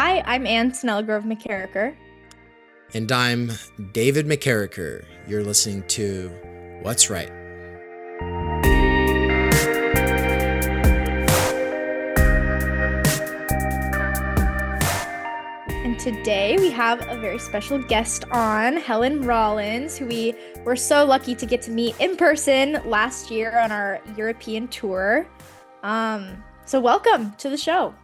Hi, I'm Ann Snellgrove McKerracher. And I'm David McKerracher. You're listening to What's Right. And today we have a very special guest on, Helen Rollins, who we were so lucky to get to meet in person last year on our European tour. So welcome to the show.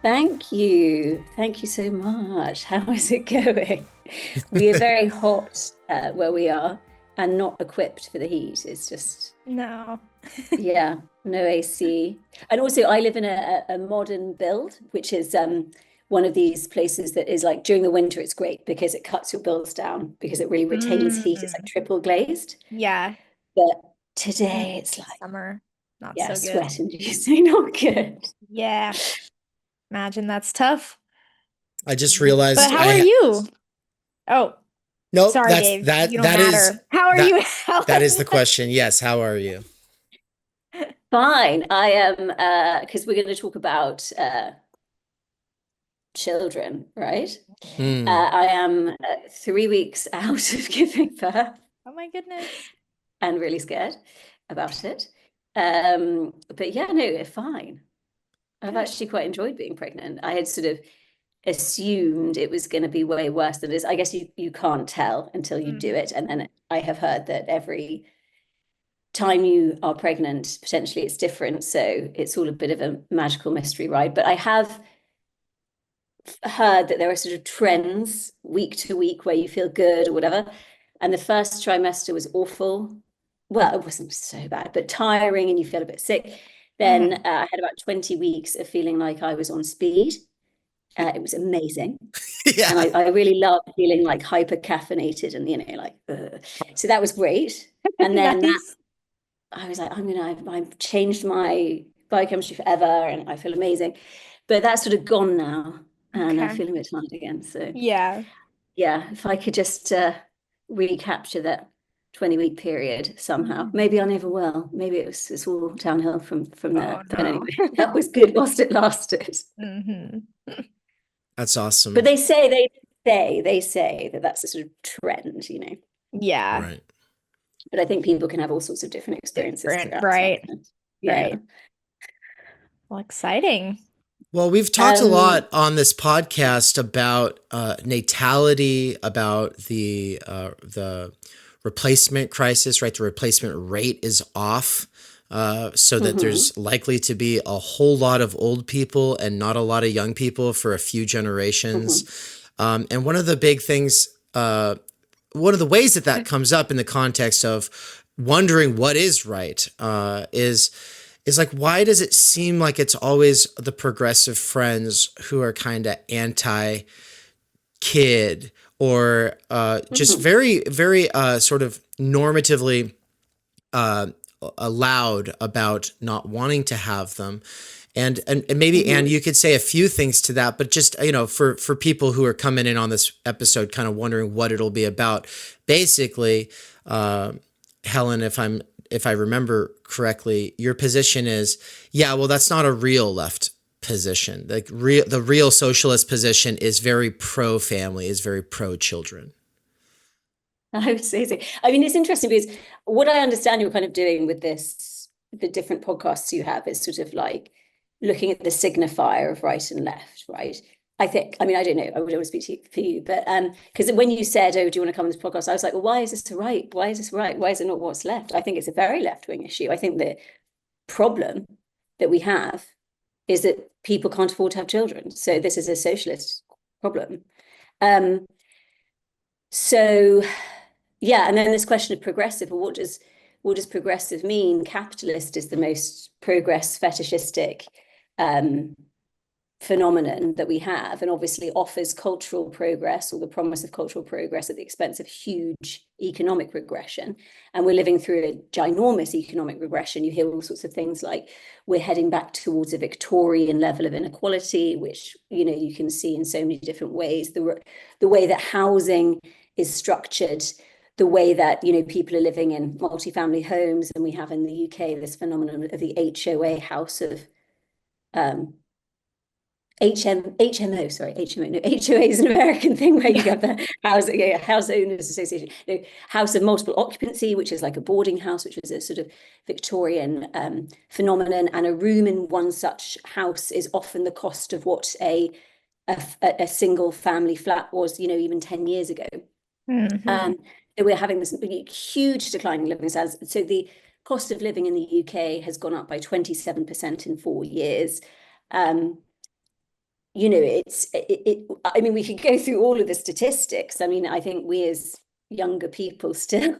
Thank you. Thank you so much. How is it going? We are very hot where we are and not equipped for the heat. It's just, No. yeah, no AC. And also I live in a modern build, which is one of these places that is like during the winter, it's great because it cuts your bills down because it really retains heat. It's like triple glazed. Yeah. But today it's like summer, not yeah, so good. sweat inducing, not good. Yeah. Imagine that's tough. I just realized. But how are you? Oh, no, sorry, Dave. You don't matter. How are you, Helen? That is the question. Yes, how are you? Fine. I am, because we're going to talk about children, right? I am 3 weeks out of giving birth. Oh my goodness. And really scared about it. But yeah, no, fine. I've actually quite enjoyed being pregnant. I had sort of assumed it was going to be way worse than it is. I guess you can't tell until you do it. And then I have heard that every time you are pregnant, potentially it's different. So it's all a bit of a magical mystery ride. But I have heard that there are sort of trends week to week where you feel good or whatever. And the first trimester was awful. Well, it wasn't so bad, but tiring and you feel a bit sick. Then I had about 20 weeks of feeling like I was on speed. It was amazing. Yeah. And I really loved feeling like hyper caffeinated and, like, so that was great. And then I was like, I've changed my biochemistry forever and I feel amazing. But that's sort of gone now and I'm feeling a bit tired again. So yeah, if I could just recapture that 20-week period somehow. Maybe I never will. Maybe it's all downhill from there. No. But anyway, that was good whilst it lasted. That's awesome. But they say that that's a sort of trend, Yeah. Right. But I think people can have all sorts of different experiences. Right. Yeah. Right. Well, exciting. Well, we've talked a lot on this podcast about natality, about the replacement crisis, right? The replacement rate is off, so that there's likely to be a whole lot of old people and not a lot of young people for a few generations. And one of the big things, one of the ways that comes up in the context of wondering what is right, is like, why does it seem like it's always the progressive friends who are kind of anti-kid or just very, very sort of normatively loud about not wanting to have them. And maybe, Anne, you could say a few things to that, but just, for people who are coming in on this episode kind of wondering what it'll be about. Basically, Helen, if I remember correctly, your position is, yeah, well, that's not a real left position. Like the real socialist position is very pro-family, is very pro-children. I would say so. I mean, it's interesting because what I understand you're kind of doing with this, the different podcasts you have, is sort of like looking at the signifier of right and left, right? I don't know, I would always speak for you, but because when you said, oh, do you want to come on this podcast? I was like, well, why is this right? Why is this right? Why is it not what's left? I think it's a very left-wing issue. I think the problem that we have is that people can't afford to have children. So this is a socialist problem. So yeah, and then this question of progressive, well, what does progressive mean? Capitalist is the most progress fetishistic phenomenon that we have, and obviously offers cultural progress or the promise of cultural progress at the expense of huge economic regression. And we're living through a ginormous economic regression. You hear all sorts of things like we're heading back towards a Victorian level of inequality, which you can see in so many different ways. The way that housing is structured, the way that people are living in multifamily homes, and we have in the UK this phenomenon of the HOA, house of HMO, no, HOA is an American thing where you get the House Owners Association, no, House of Multiple Occupancy, which is like a boarding house, which was a sort of Victorian phenomenon. And a room in one such house is often the cost of what a single family flat was, even 10 years ago. We're having this huge decline in living standards. So the cost of living in the UK has gone up by 27% in 4 years. I mean, we could go through all of the statistics. I mean, I think we as younger people still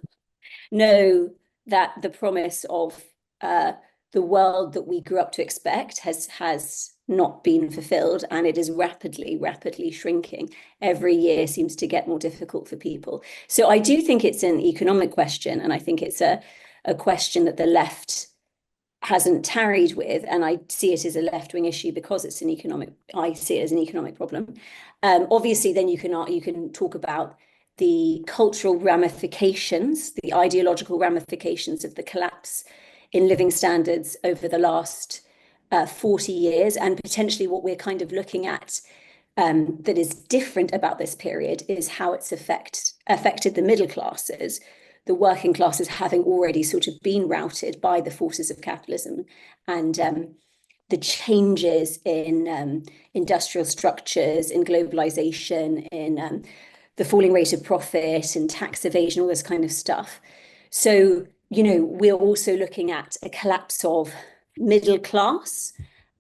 know that the promise of the world that we grew up to expect has not been fulfilled, and it is rapidly shrinking. Every year seems to get more difficult for people. So I do think it's an economic question, and I think it's a question that the left hasn't tarried with, and I see it as a left-wing issue because it's I see it as an economic problem. Obviously, then you can talk about the cultural ramifications, the ideological ramifications of the collapse in living standards over the last 40 years, and potentially what we're kind of looking at that is different about this period is how it's affected the middle classes, the working classes having already sort of been routed by the forces of capitalism, and the changes in industrial structures, in globalization, in the falling rate of profit and tax evasion, all this kind of stuff. So, we're also looking at a collapse of middle class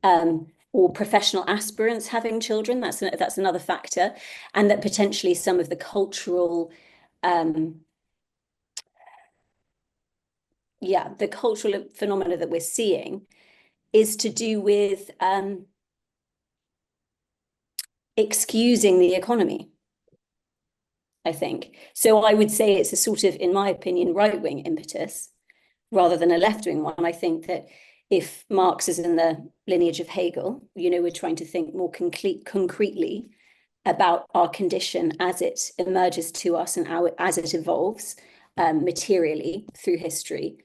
or professional aspirants having children. That's another factor. And that potentially some of the cultural the cultural phenomena that we're seeing is to do with excusing the economy, I think. So I would say it's a sort of, in my opinion, right-wing impetus rather than a left-wing one. I think that if Marx is in the lineage of Hegel, we're trying to think more concretely about our condition as it emerges to us and as it evolves materially through history.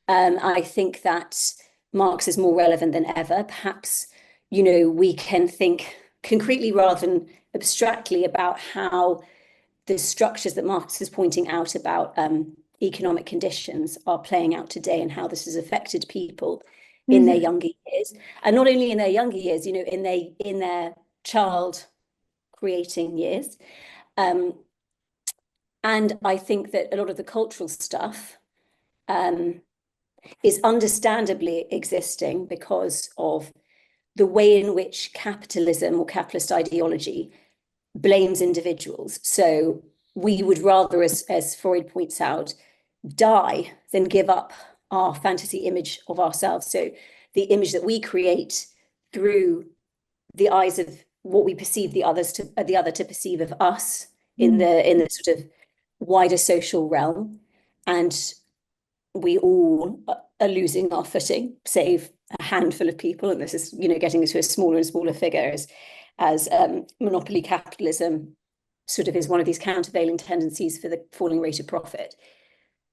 I think that Marx is more relevant than ever. Perhaps, we can think concretely rather than abstractly about how the structures that Marx is pointing out about economic conditions are playing out today, and how this has affected people in their younger years, and not only in their younger years, in their child creating years. And I think that a lot of the cultural stuff is understandably existing because of the way in which capitalism or capitalist ideology blames individuals. So we would rather, as Freud points out, die than give up our fantasy image of ourselves. So the image that we create through the eyes of what we perceive the other to perceive of us in the sort of wider social realm. And we all are losing our footing, save a handful of people. And this is, getting to a smaller and smaller figure as monopoly capitalism sort of is one of these countervailing tendencies for the falling rate of profit.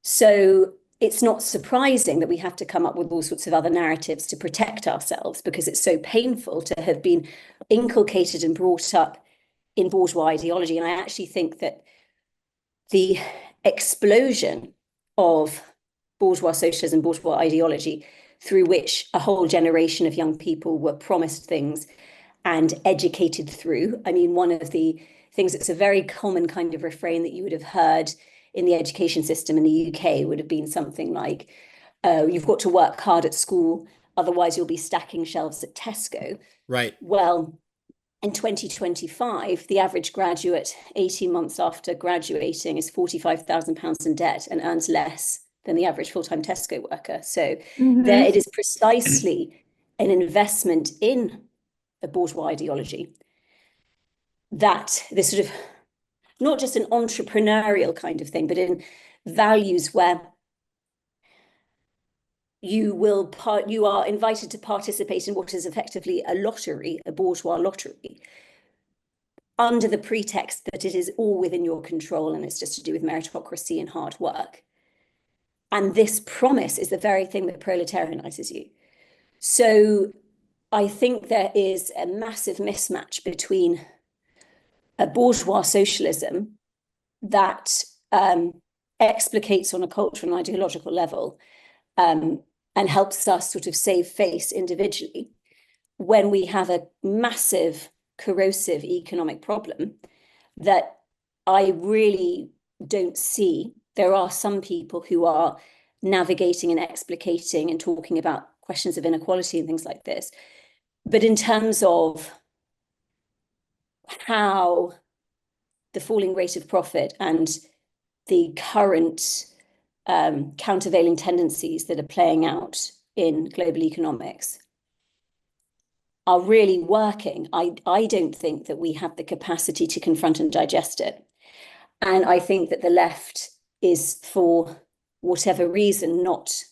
So it's not surprising that we have to come up with all sorts of other narratives to protect ourselves, because it's so painful to have been inculcated and brought up in bourgeois ideology. And I actually think that the explosion of bourgeois socialism, bourgeois ideology, through which a whole generation of young people were promised things and educated through. I mean, one of the things that's a very common kind of refrain that you would have heard in the education system in the UK would have been something like, you've got to work hard at school, otherwise you'll be stacking shelves at Tesco. Right. Well, in 2025, the average graduate 18 months after graduating is £45,000 in debt and earns less than the average full-time Tesco worker. So there it is precisely an investment in a bourgeois ideology that this sort of, not just an entrepreneurial kind of thing, but in values where you are invited to participate in what is effectively a lottery, a bourgeois lottery, under the pretext that it is all within your control and it's just to do with meritocracy and hard work. And this promise is the very thing that proletarianizes you. So I think there is a massive mismatch between a bourgeois socialism that explicates on a cultural and ideological level, and helps us sort of save face individually when we have a massive corrosive economic problem that I really don't see. There are some people who are navigating and explicating and talking about questions of inequality and things like this. But in terms of how the falling rate of profit and the current countervailing tendencies that are playing out in global economics are really working, I don't think that we have the capacity to confront and digest it. And I think that the left is, for whatever reason, not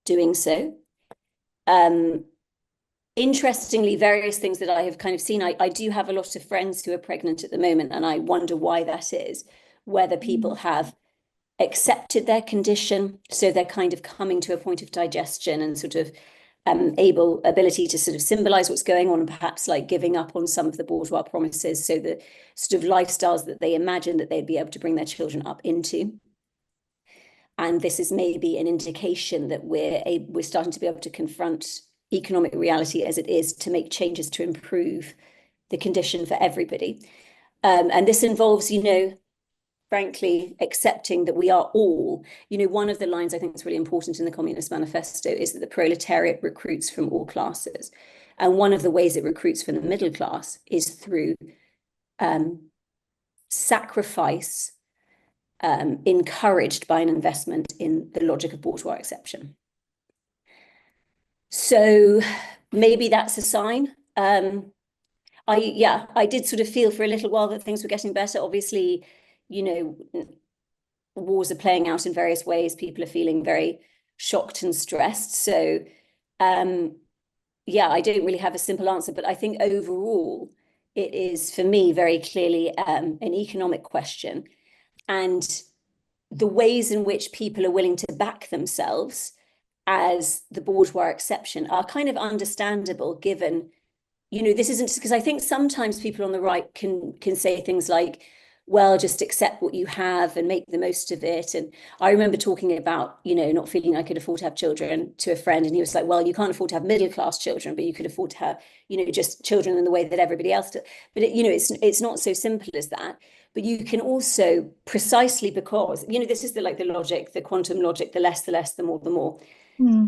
doing so. Interestingly, various things that I have kind of seen, I do have a lot of friends who are pregnant at the moment, and I wonder why that is, whether people have accepted their condition, so they're kind of coming to a point of digestion and sort of ability to sort of symbolize what's going on, and perhaps like giving up on some of the bourgeois promises, so the sort of lifestyles that they imagine that they'd be able to bring their children up into. And this is maybe an indication that we're starting to be able to confront economic reality as it is, to make changes to improve the condition for everybody. And this involves, frankly, accepting that we are all, one of the lines I think is really important in the Communist Manifesto is that the proletariat recruits from all classes. And one of the ways it recruits from the middle class is through sacrifice, encouraged by an investment in the logic of bourgeois exception. So maybe that's a sign. I did sort of feel for a little while that things were getting better. Obviously, wars are playing out in various ways. People are feeling very shocked and stressed. So, I don't really have a simple answer, but I think overall, it is, for me, very clearly an economic question. And the ways in which people are willing to back themselves as the bourgeois exception are kind of understandable, given, this isn't, because I think sometimes people on the right can say things like, well, just accept what you have and make the most of it. And I remember talking about, not feeling I could afford to have children to a friend. And he was like, well, you can't afford to have middle-class children, but you could afford to have, just children in the way that everybody else does. But, it's not so simple as that. But you can also, precisely because, this is the logic, the quantum logic, the less, the more, the more.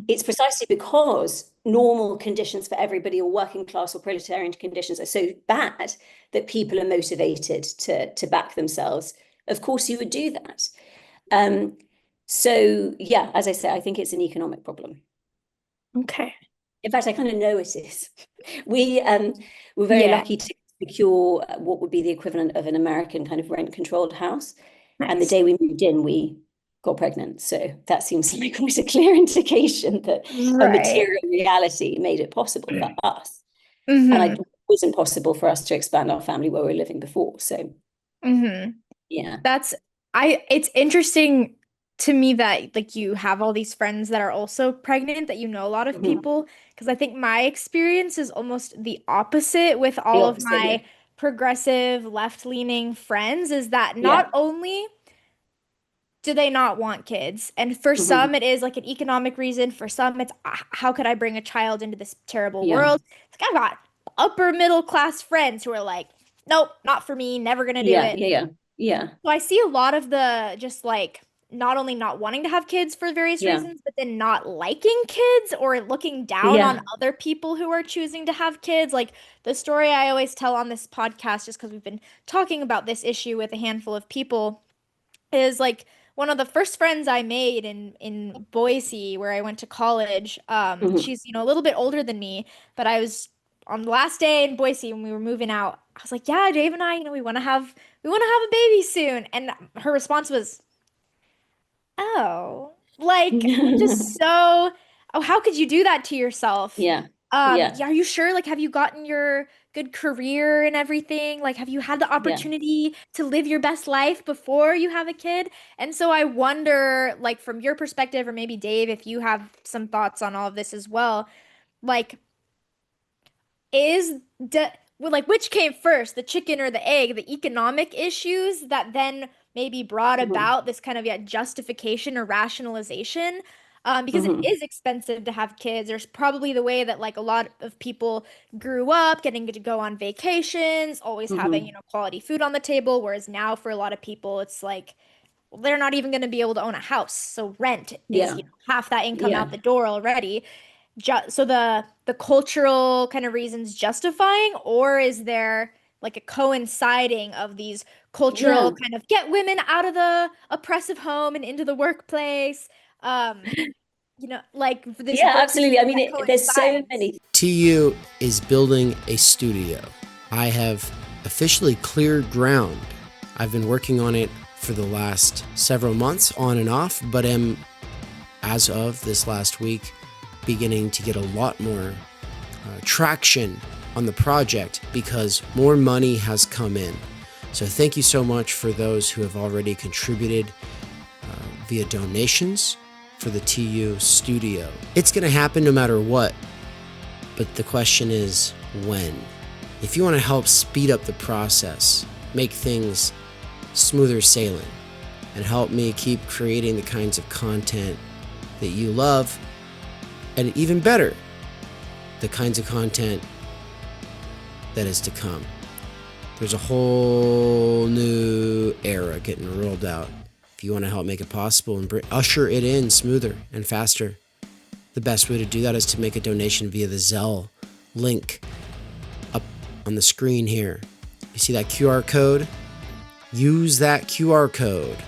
It's precisely because normal conditions for everybody, or working class or proletarian conditions, are so bad that people are motivated to back themselves. Of course, you would do that. So, as I say, I think it's an economic problem. Okay. In fact, I kind of know it is. We're very lucky to secure what would be the equivalent of an American kind of rent-controlled house. Nice. And the day we moved in, we got pregnant. So that seems like quite a clear indication that a material reality made it possible for us. And it wasn't possible for us to expand our family where we were living before. So it's interesting to me that you have all these friends that are also pregnant, that a lot of people, because I think my experience is almost the opposite with all of my progressive left-leaning friends, is that not only do they not want kids, and for some it is like an economic reason, for some it's how could I bring a child into this terrible world. It's like, I've got upper middle class friends who are like, nope, not for me, never gonna do it. So I see a lot of the just like not only not wanting to have kids for various reasons, but then not liking kids or looking down on other people who are choosing to have kids. Like the story I always tell on this podcast, just because we've been talking about this issue with a handful of people, is like one of the first friends I made in Boise, where I went to college. She's, a little bit older than me, but I was on the last day in Boise when we were moving out. I was like, yeah, Dave and I, we want to have a baby soon. And her response was, oh, like just so, oh, how could you do that to yourself? Are you sure? Like, have you gotten your good career and everything? Like, have you had the opportunity to live your best life before you have a kid? And so I wonder, like, from your perspective, or maybe Dave, if you have some thoughts on all of this as well, like, is well, like which came first, the chicken or the egg, the economic issues that then maybe brought Mhm. about this kind of justification or rationalization. Because it Mhm. is expensive to have kids. There's probably the way that like a lot of people grew up getting to go on vacations, always having, Mhm. quality food on the table, whereas now for a lot of people it's like well, they're not even going to be able to own a house. So rent is, Yeah. half that income Yeah. out the door already. So the cultural kind of reasons justifying, or is there like a coinciding of these cultural Yeah. kind of get women out of the oppressive home and into the workplace? Um, like this Yeah, both absolutely. I mean, that there's so coincides. many. TU is building a studio. I have officially cleared ground. I've been working on it for the last several months on and off, but am, as of this last week, beginning to get a lot more traction on the project because more money has come in. So thank you so much for those who have already contributed via donations for the TU studio. It's going to happen no matter what, but the question is when. If you want to help speed up the process, make things smoother sailing, and help me keep creating the kinds of content that you love, and even better, the kinds of content that is to come. There's a whole new era getting rolled out. If you want to help make it possible and usher it in smoother and faster, the best way to do that is to make a donation via the Zelle link up on the screen here. You see that QR code? Use that QR code.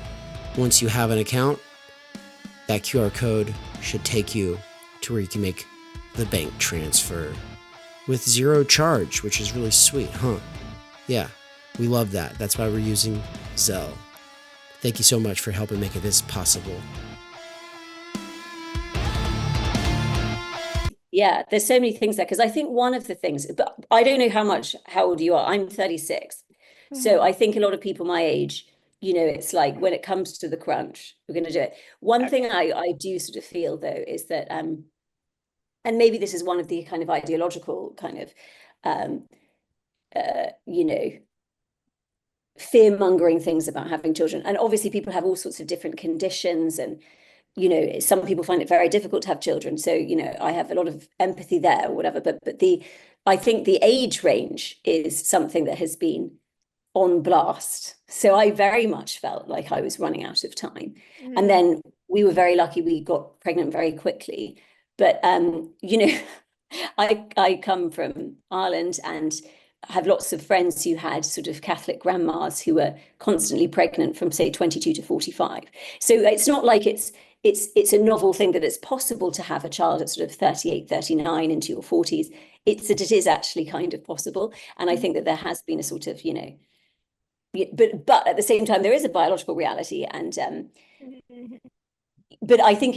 Once you have an account, that QR code should take you to where you can make the bank transfer with zero charge, which is really sweet, huh? Yeah, we love that. That's why we're using Zelle. Thank you so much for helping make this possible. Yeah, there's so many things there because I think one of the things, but I don't know how old you are. I'm 36. So Mhm. I think a lot of people my age, it's like when it comes to the crunch, we're going to do it. One thing I do sort of feel though is that, and maybe this is one of the kind of ideological kind of, um, uh, you know, fear-mongering things about having children. And obviously people have all sorts of different conditions and some people find it very difficult to have children. So, I have a lot of empathy there or whatever. But I think the age range is something that has been on blast. So I very much felt like I was running out of time. And Mm. then we were very lucky we got pregnant very quickly. But I come from Ireland and have lots of friends who had sort of Catholic grandmas who were constantly pregnant from say 22 to 45. So it's not like it's a novel thing that it's possible to have a child at sort of 38, 39 into your 40s. It's that it is actually kind of possible. And I think that there has been a sort of, but at the same time, there is a biological reality. And Mhm. but I think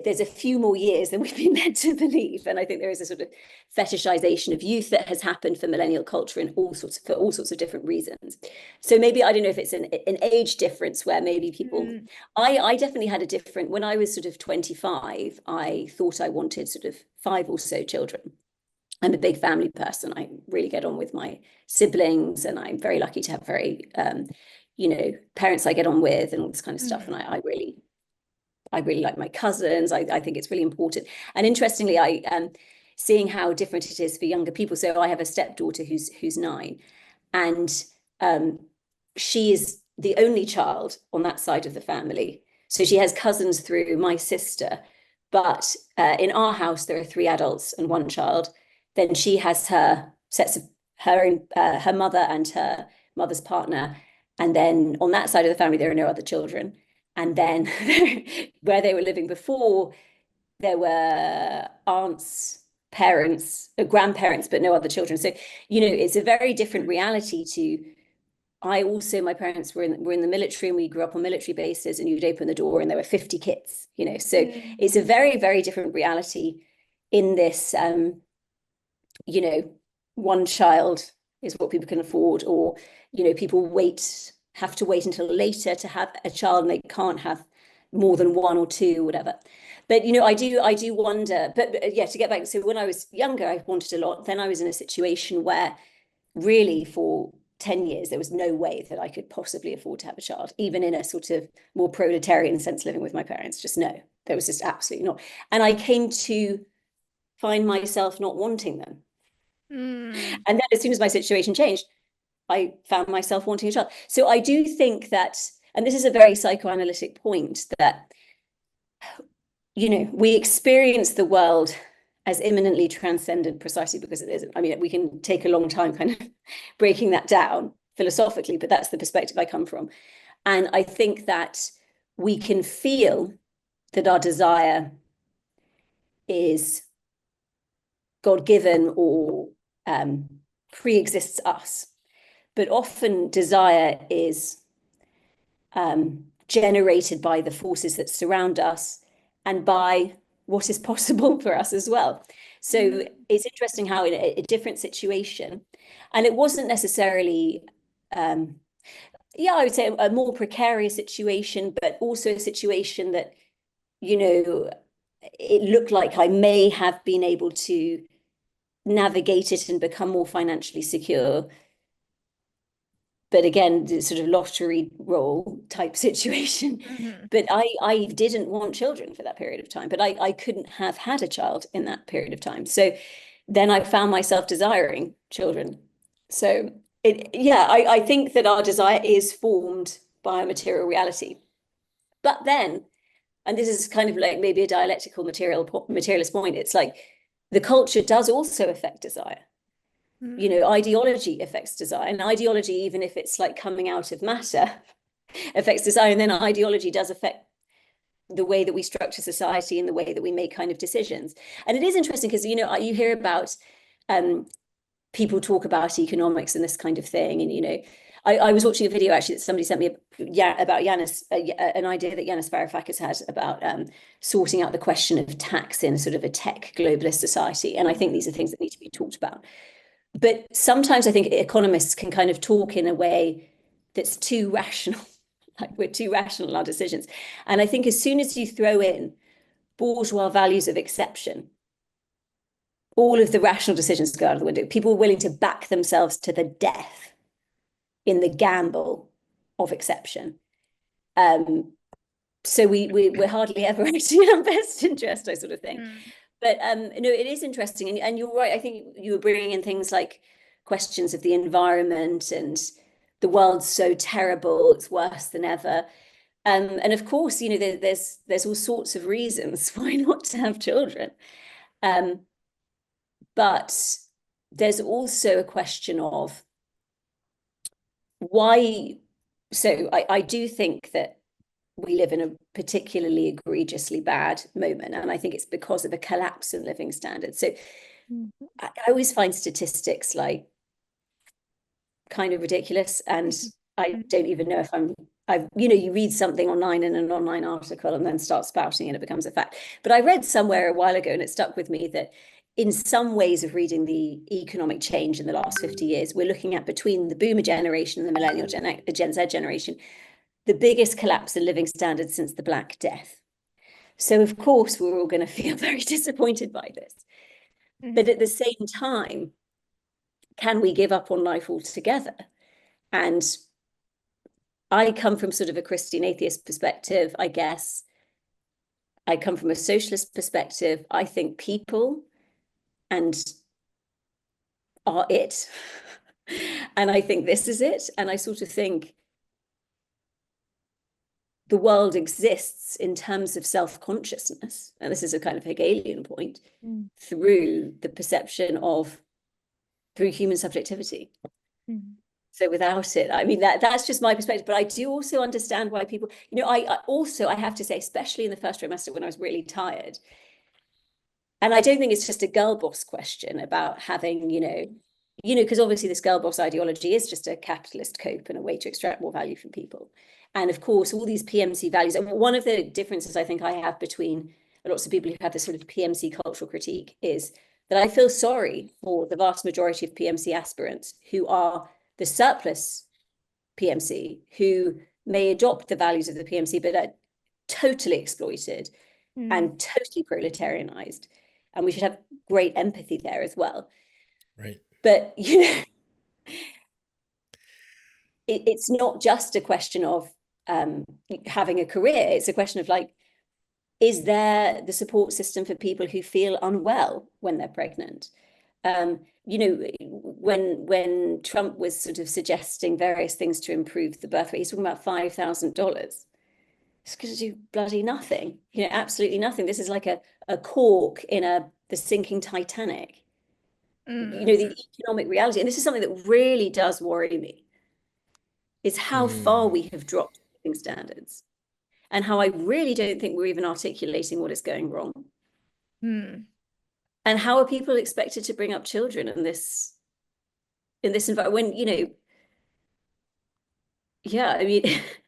there's a few more years than we've been led to believe. And I think there is a sort of fetishization of youth that has happened for millennial culture for all sorts of different reasons. So maybe, I don't know if it's an age difference where maybe people, Mm. I definitely had a different, when I was sort of 25, I thought I wanted sort of 5 or so children. I'm a big family person. I really get on with my siblings, and I'm very lucky to have very, parents I get on with and all this kind of stuff. And Mm. I really like my cousins. I think it's really important. And interestingly, I seeing how different it is for younger people. So I have a stepdaughter who's 9, and um, she is the only child on that side of the family. So she has cousins through my sister, but in our house there are 3 adults and 1 child. Then she has her sets of her mother and her mother's partner, and then on that side of the family there are no other children. And then where they were living before, there were aunts, parents, grandparents, but no other children. So, it's a very different reality to. My parents were in the military, and we grew up on military bases, and you'd open the door and there were 50 kids, So Mm. it's a very, very different reality in this, you know, one child is what people can afford, or, people have to wait until later to have a child, and they can't have more than one or two or whatever. But, you know, I do wonder, but yeah, to get back, so when I was younger, I wanted a lot. Then I was in a situation where really for 10 years, there was no way that I could possibly afford to have a child, even in a sort of more proletarian sense, living with my parents. Just no, there was just absolutely not. And I came to find myself not wanting them. And then as soon as my situation changed, I found myself wanting a child. So I do think that, and this is a very psychoanalytic point, that, you know, we experience the world as imminently transcendent precisely because it isn't. I mean, we can take a long time kind of breaking that down philosophically, but that's the perspective I come from. And I think that we can feel that our desire is God-given or pre-exists us. But often desire is generated by the forces that surround us and by what is possible for us as well. So it's interesting how in a different situation, and it wasn't necessarily, I would say a more precarious situation, but also a situation that, you know, it looked like I may have been able to navigate it and become more financially secure. But again, the sort of lottery roll type situation. But I didn't want children for that period of time, but I couldn't have had a child in that period of time. So then I found myself desiring children. So I think that our desire is formed by a material reality. But then, and this is kind of like maybe a dialectical materialist point, it's like the culture does also affect desire. You know, ideology affects desire, and ideology, even if it's like coming out of matter, affects desire. And then ideology does affect the way that we structure society and the way that we make kind of decisions. And it is interesting because, you know, you hear about people talk about economics and this kind of thing. And, you know, I was watching a video actually that somebody sent me about Yanis, an idea that Yanis Varoufakis had about sorting out the question of tax in sort of a tech globalist society. And I think these are things that need to be talked about. But sometimes I think economists can kind of talk in a way that's too rational, like we're too rational in our decisions. And I think as soon as you throw in bourgeois values of exception, all of the rational decisions go out of the window. People are willing to back themselves to the death in the gamble of exception. So we're hardly ever acting in our best interest, I sort of think. But no, it is interesting. And you're right. I think you were bringing in things like questions of the environment and the world's so terrible, it's worse than ever. And of course, you know, there's all sorts of reasons why not to have children. But there's also a question of why. So I do think that we live in a particularly egregiously bad moment. And I think it's because of a collapse in living standards. So I always find statistics like kind of ridiculous. And I don't even know if you know, you read something online in an online article and then start spouting and it becomes a fact. But I read somewhere a while ago and it stuck with me that in some ways of reading the economic change in the last 50 years, we're looking at between the boomer generation and the millennial Gen Z generation, the biggest collapse in living standards since the Black Death. So of course, we're all going to feel very disappointed by this. But at the same time, can we give up on life altogether? And I come from sort of a Christian atheist perspective, I guess. I come from a socialist perspective. I think people are it. And I think this is it. And I sort of think the world exists in terms of self-consciousness, and this is a kind of Hegelian point, through the perception of, through human subjectivity. So without it, I mean, that's just my perspective, but I do also understand why people, you know, I have to say, especially in the first trimester when I was really tired, and I don't think it's just a girl boss question about having, you know, because obviously this girl boss ideology is just a capitalist cope and a way to extract more value from people. And of course, all these PMC values, and one of the differences I think I have between lots of people who have this sort of PMC cultural critique is that I feel sorry for the vast majority of PMC aspirants who are the surplus PMC, who may adopt the values of the PMC, but totally exploited and totally proletarianized. And we should have great empathy there as well. Right. But, you know, it's not just a question of having a career. It's a question of like, is there the support system for people who feel unwell when they're pregnant? You know, when Trump was sort of suggesting various things to improve the birth rate, he's talking about $5,000. It's going to do bloody nothing, you know, absolutely nothing. This is like a cork in the sinking Titanic. You know, the economic reality, and this is something that really does worry me, is how far we have dropped living standards, and how I really don't think we're even articulating what is going wrong. And how are people expected to bring up children in this environment when, you know, yeah, I mean,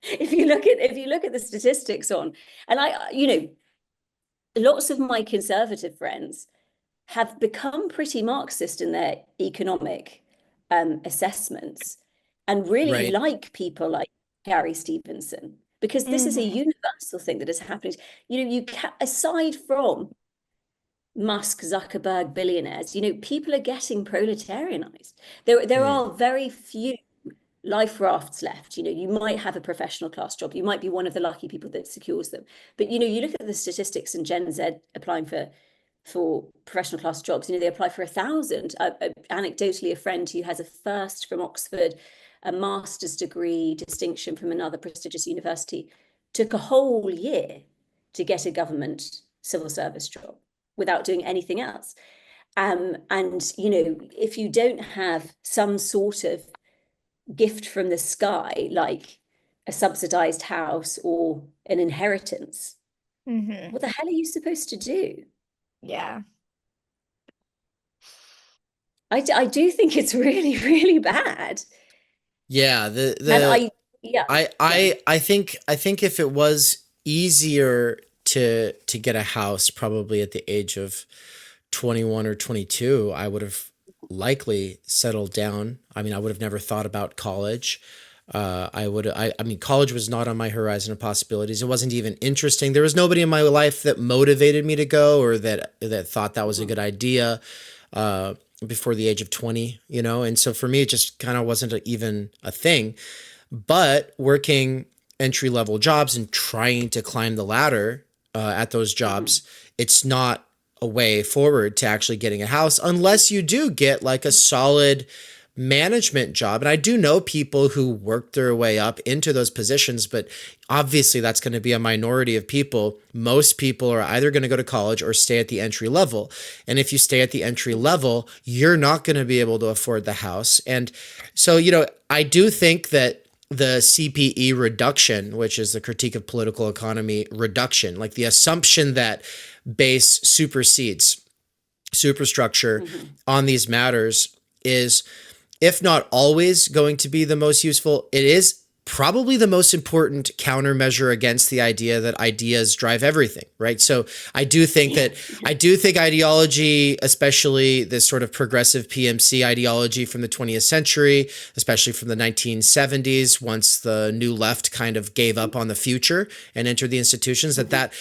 if you look at the statistics on, and you know, lots of my conservative friends have become pretty Marxist in their economic assessments, and really like people like Gary Stevenson, because this is a universal thing that is happening. You know, aside from Musk, Zuckerberg, billionaires, you know, people are getting proletarianized. There are very few life rafts left. You know, you might have a professional class job. You might be one of the lucky people that secures them. But, you know, you look at the statistics and Gen Z applying for professional class jobs, you know, they apply for 1,000. Anecdotally, a friend who has a first from Oxford, a master's degree distinction from another prestigious university, took a whole year to get a government civil service job without doing anything else. And, you know, if you don't have some sort of gift from the sky, like a subsidized house or an inheritance, what the hell are you supposed to do? Yeah. I do think it's really, really bad. Yeah. I think if it was easier to get a house probably at the age of 21 or 22, I would have likely settled down. I mean, I would have never thought about college. I mean, college was not on my horizon of possibilities. It wasn't even interesting. There was nobody in my life that motivated me to go, or that thought that was a good idea before the age of 20, you know? And so for me, it just kind of wasn't even a thing. But working entry-level jobs and trying to climb the ladder at those jobs, it's not a way forward to actually getting a house unless you do get like a solid management job. And I do know people who worked their way up into those positions, but obviously that's going to be a minority of people. Most people are either going to go to college or stay at the entry level. And if you stay at the entry level, you're not going to be able to afford the house. And so, you know, I do think that the CPE reduction, which is the critique of political economy reduction, like the assumption that base supersedes superstructure on these matters, is, if not always going to be the most useful, it is probably the most important countermeasure against the idea that ideas drive everything, right? So I do think ideology, especially this sort of progressive PMC ideology from the 20th century, especially from the 1970s, once the new left kind of gave up on the future and entered the institutions, that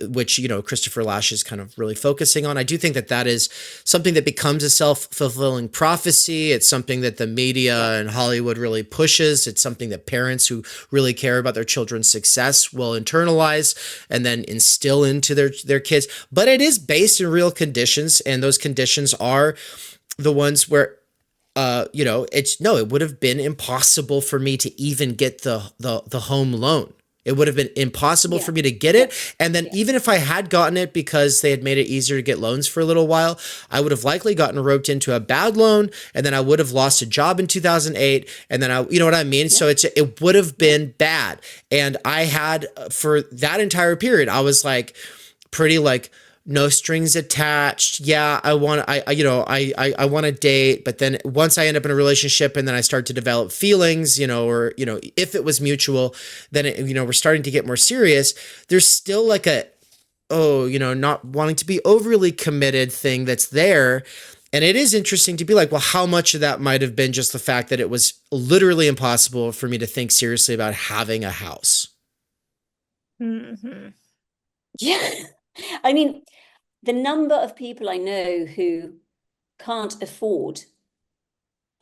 which, you know, Christopher Lasch is kind of really focusing on. I do think that is something that becomes a self-fulfilling prophecy. It's something that the media and Hollywood really pushes. It's something that parents who really care about their children's success will internalize and then instill into their kids. But it is based in real conditions, and those conditions are the ones where you know, it would have been impossible for me to even get the home loan. It would have been impossible for me to get it. And then even if I had gotten it because they had made it easier to get loans for a little while, I would have likely gotten roped into a bad loan, and then I would have lost a job in 2008. And then you know what I mean? So it would have been bad. And I had, for that entire period, I was like pretty like, no strings attached. Yeah, I want to date, but then once I end up in a relationship and then I start to develop feelings, you know, or, you know, if it was mutual, then we're starting to get more serious. There's still like not wanting to be overly committed thing that's there. And it is interesting to be like, well, how much of that might have been just the fact that it was literally impossible for me to think seriously about having a house? Mm-hmm. Yeah. I mean, the number of people I know who can't afford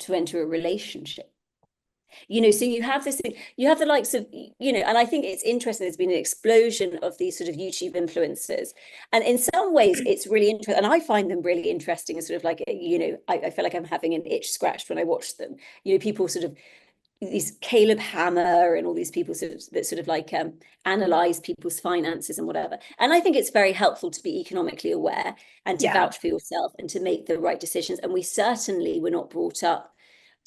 to enter a relationship. So you have this thing, you have the likes of, and I think it's interesting, there's been an explosion of these sort of YouTube influencers. And in some ways, it's really interesting. And I find them really interesting and sort of like, I feel like I'm having an itch scratched when I watch them. People sort of, these Caleb Hammer and all these people that sort of like analyze people's finances and whatever. And I think it's very helpful to be economically aware and to vouch for yourself and to make the right decisions. And we certainly were not brought up.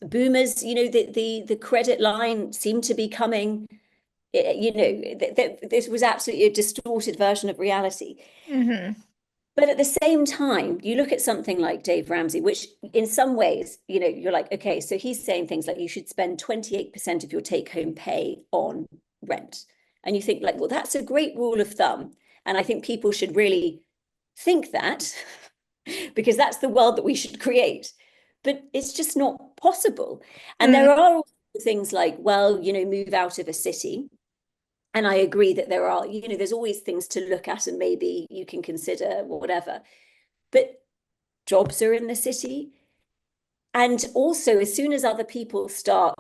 Boomers, the credit line seemed to be coming. This was absolutely a distorted version of reality. Mm-hmm. But at the same time, you look at something like Dave Ramsey, which in some ways, you're like, okay, so he's saying things like you should spend 28% of your take-home pay on rent. And you think like, well, that's a great rule of thumb. And I think people should really think that because that's the world that we should create. But it's just not possible. And there are things like, well, move out of a city. And I agree that there are, there's always things to look at and maybe you can consider whatever. But jobs are in the city. And also, as soon as other people start,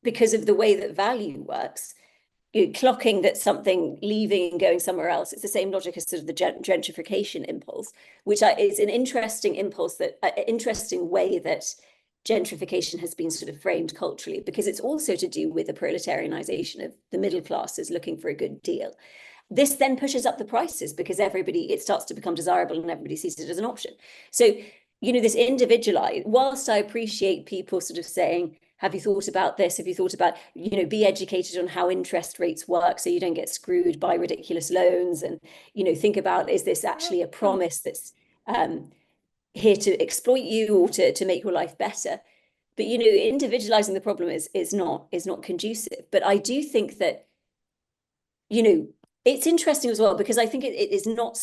because of the way that value works, clocking that something leaving and going somewhere else, it's the same logic as sort of the gentrification impulse, which is an interesting impulse, that interesting way that gentrification has been sort of framed culturally, because it's also to do with the proletarianization of the middle classes looking for a good deal. This then pushes up the prices because it starts to become desirable and everybody sees it as an option. So, this individualized, whilst I appreciate people sort of saying, have you thought about this? Have you thought about, be educated on how interest rates work so you don't get screwed by ridiculous loans, and, think about, is this actually a promise that's here to exploit you or to make your life better? But individualizing the problem is not conducive. But I do think that it's interesting as well, because I think it is not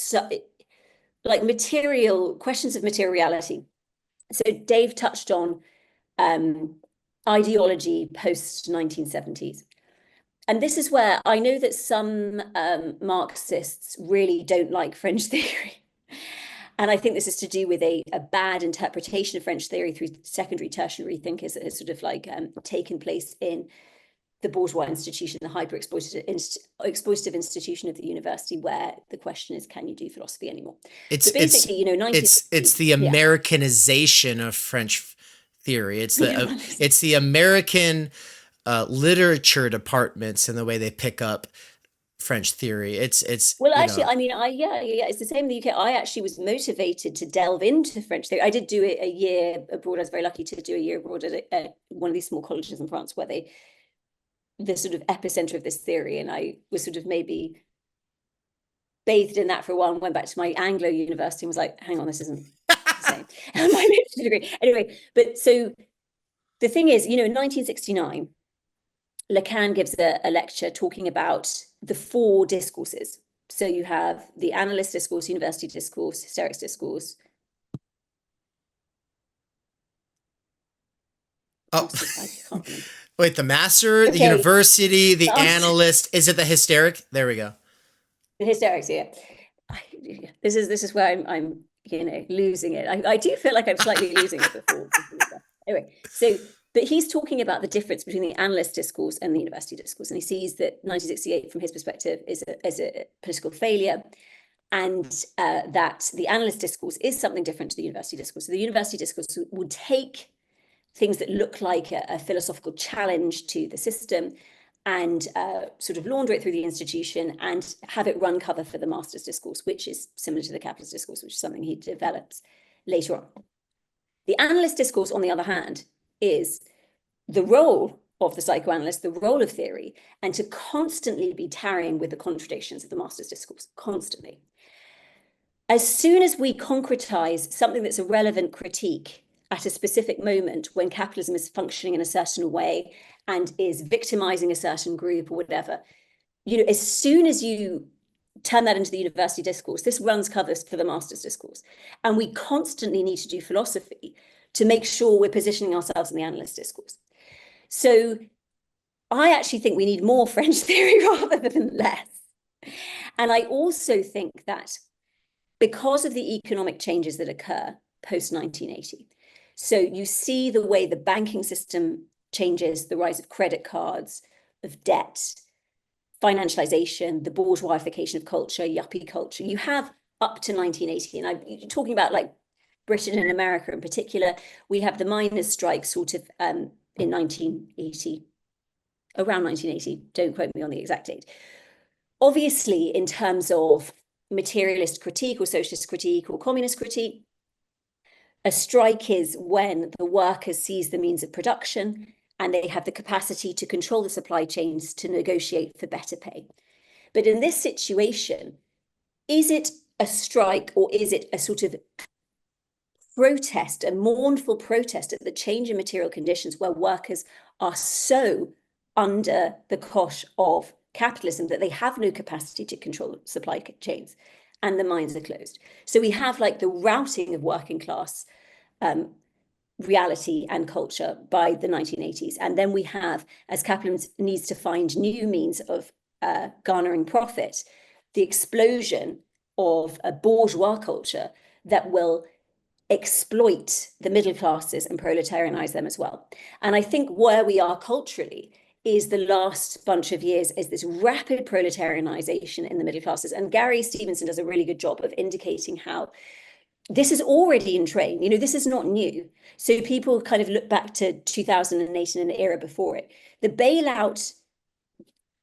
like material questions of materiality. So Dave touched on ideology post 1970s. And this is where I know that some Marxists really don't like French theory. And I think this is to do with a bad interpretation of French theory through secondary, tertiary thinkers that has sort of like taken place in the bourgeois institution, the hyper-exploitative institution of the university, where the question is, can you do philosophy anymore? It's the Americanization of French theory. It's the American literature departments and the way they pick up French theory. It's actually, I mean, it's the same in the UK. I actually was motivated to delve into French theory. I did do a year abroad. I was very lucky to do a year abroad at one of these small colleges in France, where the sort of epicenter of this theory, and I was sort of maybe bathed in that for a while and went back to my Anglo university and was like, hang on, this isn't the same. And my literature degree. Anyway, but so the thing is, in 1969, Lacan gives a lecture talking about the 4 discourses. So you have the analyst discourse, university discourse, hysterics discourse. Oh, I can't remember. Wait, the master, the university, the analyst. Is it the hysteric? There we go. The hysterics, yeah. This is where I'm losing it. I do feel like I'm slightly losing it before. Anyway, but he's talking about the difference between the analyst discourse and the university discourse. And he sees that 1968, from his perspective, is a political failure, and that the analyst discourse is something different to the university discourse. So the university discourse would take things that look like a philosophical challenge to the system and sort of launder it through the institution and have it run cover for the master's discourse, which is similar to the capitalist discourse, which is something he develops later on. The analyst discourse, on the other hand, is the role of the psychoanalyst, the role of theory, and to constantly be tarrying with the contradictions of the master's discourse, constantly. As soon as we concretize something that's a relevant critique at a specific moment when capitalism is functioning in a certain way and is victimizing a certain group or whatever, as soon as you turn that into the university discourse, this runs covers for the master's discourse. And we constantly need to do philosophy to make sure we're positioning ourselves in the analyst discourse. So I actually think we need more French theory rather than less. And I also think that because of the economic changes that occur post 1980, so you see the way the banking system changes, the rise of credit cards, of debt, financialization, the bourgeoisification of culture, yuppie culture. You have up to 1980, and I'm talking about like Britain and America in particular. We have the miners' strike sort of in 1980, around 1980. Don't quote me on the exact date. Obviously, in terms of materialist critique or socialist critique or communist critique, a strike is when the workers seize the means of production and they have the capacity to control the supply chains to negotiate for better pay. But in this situation, is it a strike or is it a sort of protest, a mournful protest at the change in material conditions where workers are so under the cosh of capitalism that they have no capacity to control supply chains and the mines are closed? So we have like the routing of working class reality and culture by the 1980s. And then we have, as capitalism needs to find new means of garnering profit, the explosion of a bourgeois culture that will exploit the middle classes and proletarianize them as well. And I think where we are culturally is the last bunch of years is this rapid proletarianization in the middle classes. And Gary Stevenson does a really good job of indicating how this is already in train. You know, this is not new. So people kind of look back to 2008 and an era before it. The bailout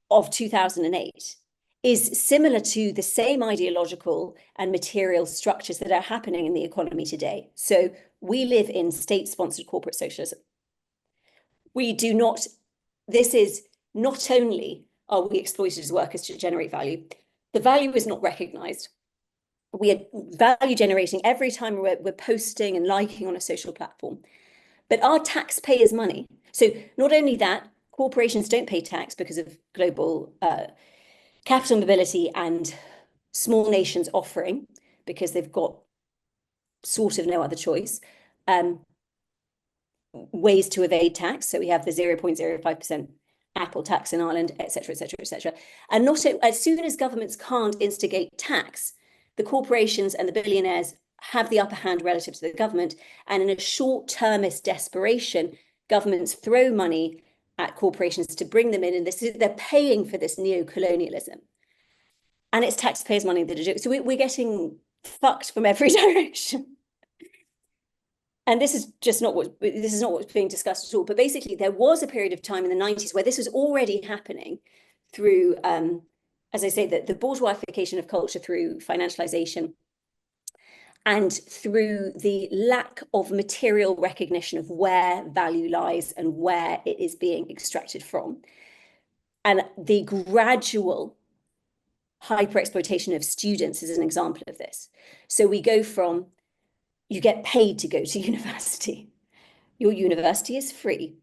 of 2008 is similar to the same ideological and material structures that are happening in the economy today. So we live in state-sponsored corporate socialism. We do not, this is not only are we exploited as workers to generate value, the value is not recognized. We are value generating every time we're posting and liking on a social platform. But our taxpayers' money. So not only that, corporations don't pay tax because of global capital mobility and small nations offering, because they've got sort of no other choice, ways to evade tax. So we have the 0.05% Apple tax in Ireland, et cetera, et cetera, et cetera. And not as soon as governments can't instigate tax, the corporations and the billionaires have the upper hand relative to the government. And in a short-termist desperation, governments throw money at corporations to bring them in. And they're paying for this neo-colonialism. And it's taxpayers' money that are doing. So we're getting fucked from every direction. And this is not what's being discussed at all. But basically, there was a period of time in the 90s where this was already happening through as I say, the bourgeoisification of culture through financialization and through the lack of material recognition of where value lies and where it is being extracted from. And the gradual hyper-exploitation of students is an example of this. So we go from, you get paid to go to university. Your university is free.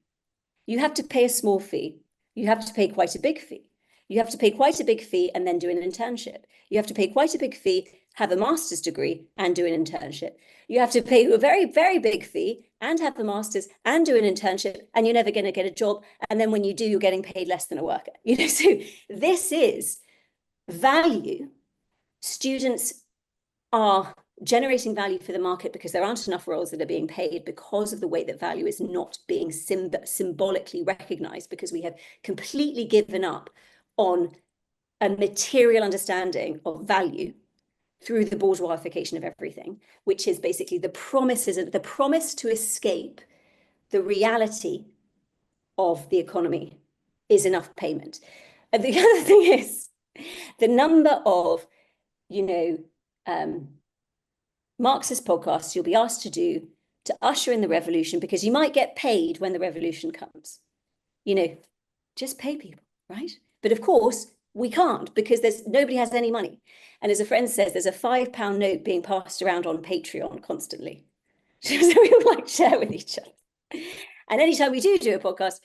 You have to pay a small fee. You have to pay quite a big fee. You have to pay quite a big fee and then do an internship. You have to pay quite a big fee, have a master's degree and do an internship. You have to pay a very, very big fee and have the master's and do an internship, and you're never going to get a job. And then when you do, you're getting paid less than a worker. You know, so this is value. Students are generating value for the market because there aren't enough roles that are being paid because of the way that value is not being symbolically recognized, because we have completely given up on a material understanding of value through the bourgeoisification of everything, which is basically the promise to escape the reality of the economy is enough payment. And the other thing is the number of, Marxist podcasts you'll be asked to do to usher in the revolution, because you might get paid when the revolution comes. Just pay people, right? But of course, we can't, because nobody has any money. And as a friend says, there's a £5 note being passed around on Patreon constantly. So we all like share with each other. And anytime we do a podcast,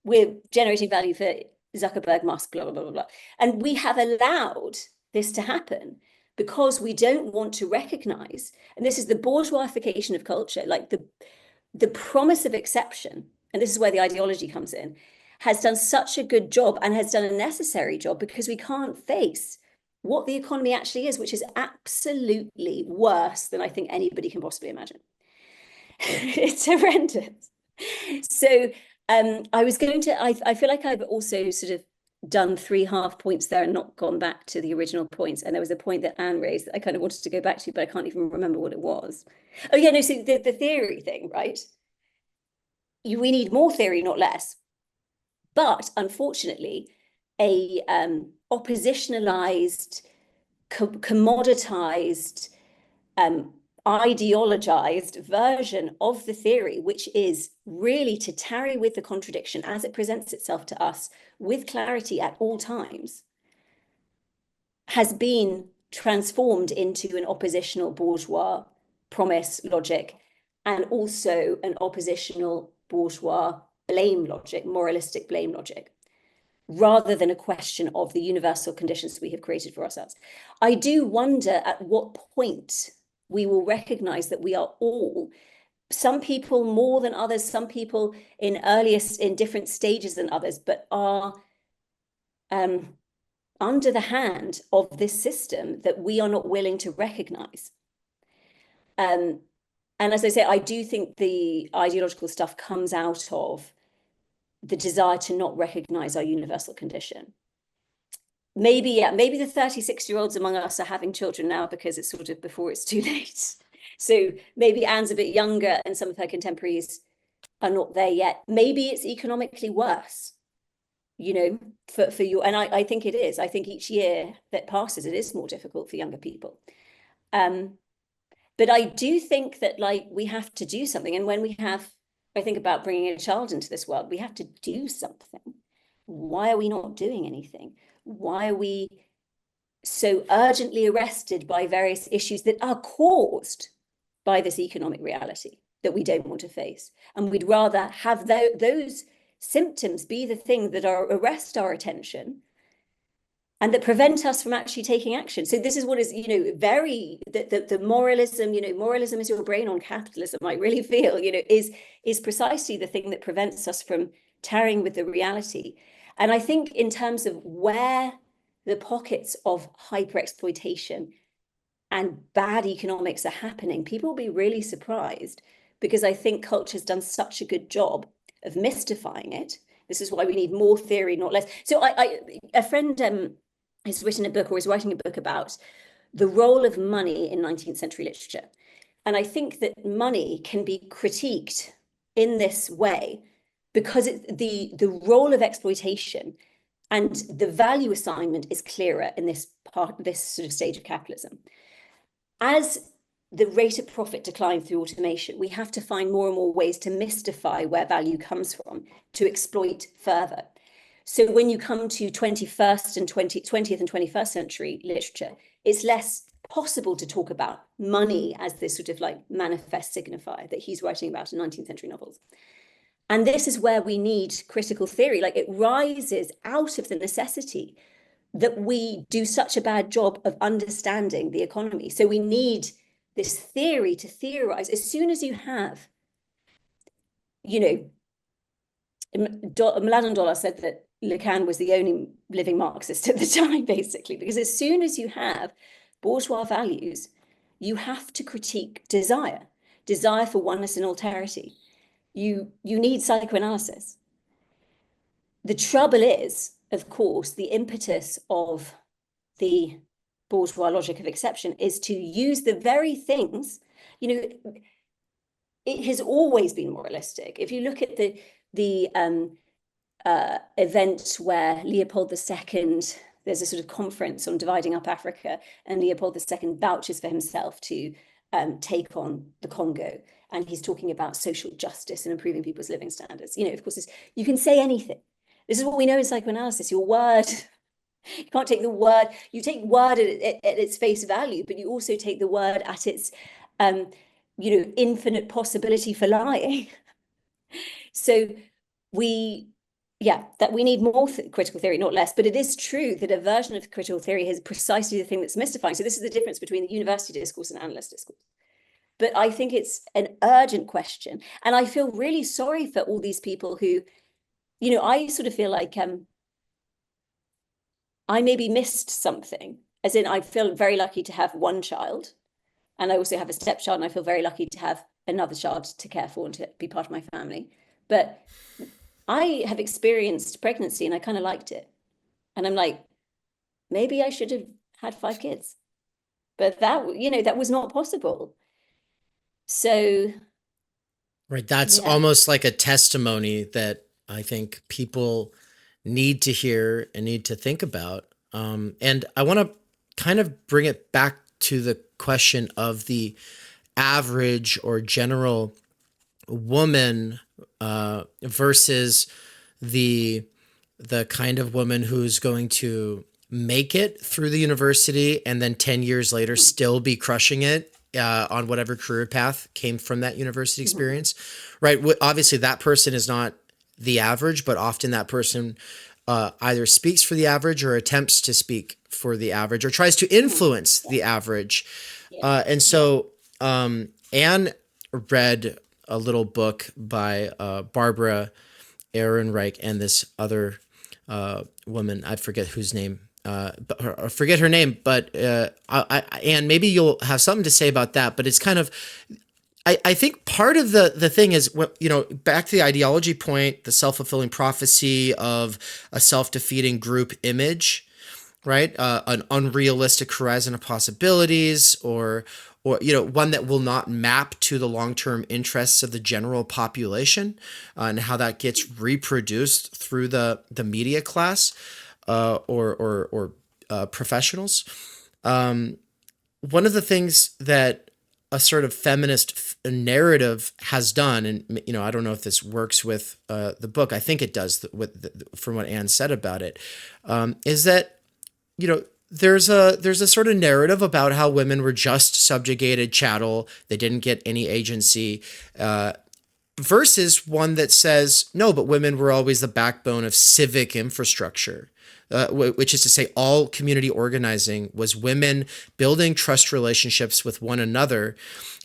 we're generating value for Zuckerberg, Musk, blah, blah, blah, blah, blah. And we have allowed this to happen because we don't want to recognize, and this is the bourgeoisification of culture, like the promise of exception, and this is where the ideology comes in, has done such a good job and has done a necessary job, because we can't face what the economy actually is, which is absolutely worse than I think anybody can possibly imagine. It's horrendous. So I feel like I've also sort of done 3 half points there and not gone back to the original points. And there was a point that Anne raised that I kind of wanted to go back to, but I can't even remember what it was. Oh yeah, no, so the theory thing, right? We need more theory, not less. But unfortunately, a oppositionalized, commoditized, ideologized version of the theory, which is really to tarry with the contradiction as it presents itself to us with clarity at all times, has been transformed into an oppositional bourgeois promise logic, and also an oppositional bourgeois blame logic, moralistic blame logic, rather than a question of the universal conditions we have created for ourselves. I do wonder at what point we will recognize that we are all, some people more than others, some people in different stages than others, but are under the hand of this system that we are not willing to recognize. And as I say, I do think the ideological stuff comes out of the desire to not recognize our universal condition. Maybe the 36-year-olds among us are having children now because it's sort of before it's too late. So maybe Anne's a bit younger and some of her contemporaries are not there yet. Maybe it's economically worse, for you. And I think it is. I think each year that passes, it is more difficult for younger people. But I do think that we have to do something. And when I think about bringing a child into this world, we have to do something. Why are we not doing anything? Why are we so urgently arrested by various issues that are caused by this economic reality that we don't want to face? And we'd rather have those symptoms be the thing that arrest our attention and that prevent us from actually taking action. So this is what is, the moralism, moralism is your brain on capitalism, I really feel, is precisely the thing that prevents us from tarrying with the reality. And I think in terms of where the pockets of hyper-exploitation and bad economics are happening, people will be really surprised, because I think culture has done such a good job of mystifying it. This is why we need more theory, not less. So a friend has written a book, or is writing a book, about the role of money in 19th century literature. And I think that money can be critiqued in this way because the role of exploitation and the value assignment is clearer in this sort of stage of capitalism. As the rate of profit decline through automation, we have to find more and more ways to mystify where value comes from, to exploit further. So when you come to 20th and 21st century literature, it's less possible to talk about money as this sort of manifest signifier that he's writing about in 19th century novels. And this is where we need critical theory. It rises out of the necessity that we do such a bad job of understanding the economy. So we need this theory to theorize. As soon as you have, Mladen Dolar said that Lacan was the only living Marxist at the time, basically, because as soon as you have bourgeois values, you have to critique desire for oneness and alterity. You need psychoanalysis. The trouble is, of course, the impetus of the bourgeois logic of exception is to use the very things, it has always been moralistic. If you look at the event where Leopold II, there's a sort of conference on dividing up Africa, and Leopold II vouches for himself to take on the Congo. And he's talking about social justice and improving people's living standards. Of course, you can say anything. This is what we know in psychoanalysis. Your word, you can't take the word, you take word at its face value, but you also take the word at its, infinite possibility for lying. So we need more critical theory, not less. But it is true that a version of critical theory is precisely the thing that's mystifying. So this is the difference between the university discourse and analyst discourse. But I think it's an urgent question. And I feel really sorry for all these people who, I sort of feel like I maybe missed something as in I feel very lucky to have one child, and I also have a stepchild, and I feel very lucky to have another child to care for and to be part of my family. But I have experienced pregnancy and I kind of liked it. And I'm like, maybe I should have had 5 kids. But that, you know, that was not possible. So. Right. That's almost like a testimony that I think people need to hear and need to think about. And I want to kind of bring it back to the question of the average or general woman versus the kind of woman who's going to make it through the university and then 10 years later still be crushing it on whatever career path came from that university experience, right? Obviously, that person is not the average, but often that person either speaks for the average or attempts to speak for the average or tries to influence the average. And so Anne read a little book by Barbara Ehrenreich and this other woman, I forget whose name, I forget her name, but Anne, maybe you'll have something to say about that. But it's kind of, I think part of the thing is, you know, back to the ideology point, the self-fulfilling prophecy of a self-defeating group image, right? An unrealistic horizon of possibilities, or you know, one that will not map to the long-term interests of the general population, and how that gets reproduced through the media class or professionals. One of the things that a sort of feminist narrative has done, and you know, I don't know if this works with the book. I think it does from what Anne said about it, is that, you know, there's a sort of narrative about how women were just subjugated chattel. They didn't get any agency, versus one that says, no, but women were always the backbone of civic infrastructure. Which is to say, all community organizing was women building trust relationships with one another,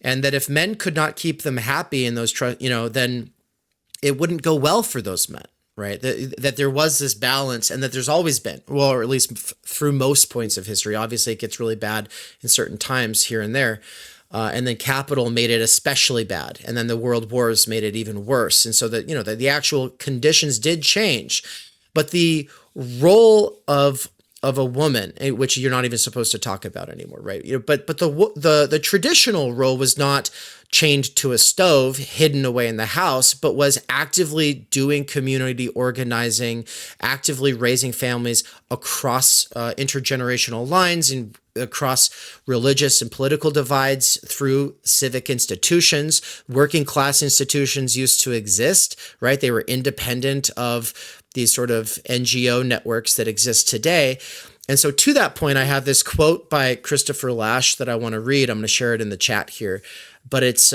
and that if men could not keep them happy in those trust, you know, then it wouldn't go well for those men, right? That there was this balance, and that there's always been, well, or at least through most points of history. Obviously, it gets really bad in certain times here and there. And then capital made it especially bad. And then the world wars made it even worse. And so that, you know, the actual conditions did change. But the role of a woman, which you're not even supposed to talk about anymore, right? You know, but the traditional role was not chained to a stove, hidden away in the house, but was actively doing community organizing, actively raising families across intergenerational lines and across religious and political divides through civic institutions. Working class institutions used to exist, right? They were independent of these sort of NGO networks that exist today. And so to that point, I have this quote by Christopher Lasch that I want to read. I'm going to share it in the chat here, but it's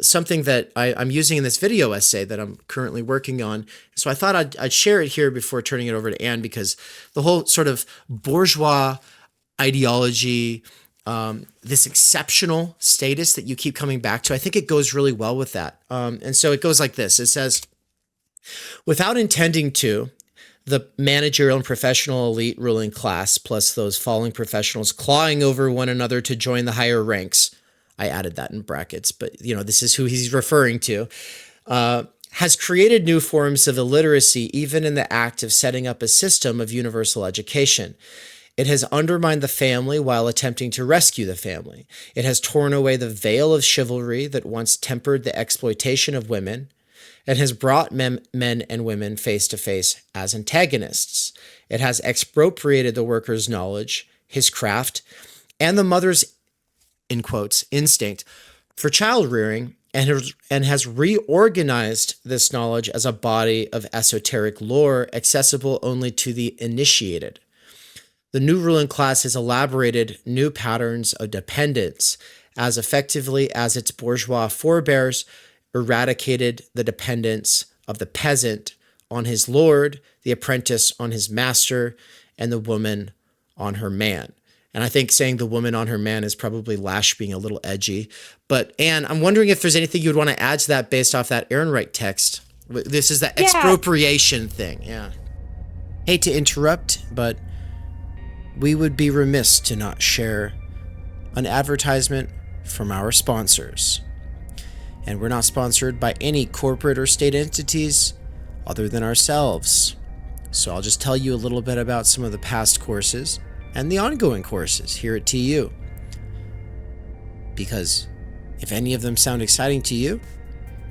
something that I'm using in this video essay that I'm currently working on. So I thought I'd share it here before turning it over to Anne, because the whole sort of bourgeois ideology, this exceptional status that you keep coming back to, I think it goes really well with that. And so it goes like this. It says, without intending to, the managerial and professional elite ruling class, plus those falling professionals clawing over one another to join the higher ranks, I added that in brackets, but you know, this is who he's referring to, has created new forms of illiteracy, even in the act of setting up a system of universal education. It has undermined the family while attempting to rescue the family. It has torn away the veil of chivalry that once tempered the exploitation of women, and has brought men and women face to face as antagonists. It has expropriated the worker's knowledge, his craft, and the mother's, in quotes, instinct for child rearing, and has reorganized this knowledge as a body of esoteric lore accessible only to the initiated. The new ruling class has elaborated new patterns of dependence as effectively as its bourgeois forebears eradicated the dependence of the peasant on his lord, the apprentice on his master, and the woman on her man. And I think saying the woman on her man is probably Lasch being a little edgy. But Anne, I'm wondering if there's anything you'd want to add to that based off that Ehrenreich text. This is the expropriation thing. Yeah. Hate to interrupt, but we would be remiss to not share an advertisement from our sponsors. And we're not sponsored by any corporate or state entities other than ourselves. So I'll just tell you a little bit about some of the past courses and the ongoing courses here at TU. Because if any of them sound exciting to you,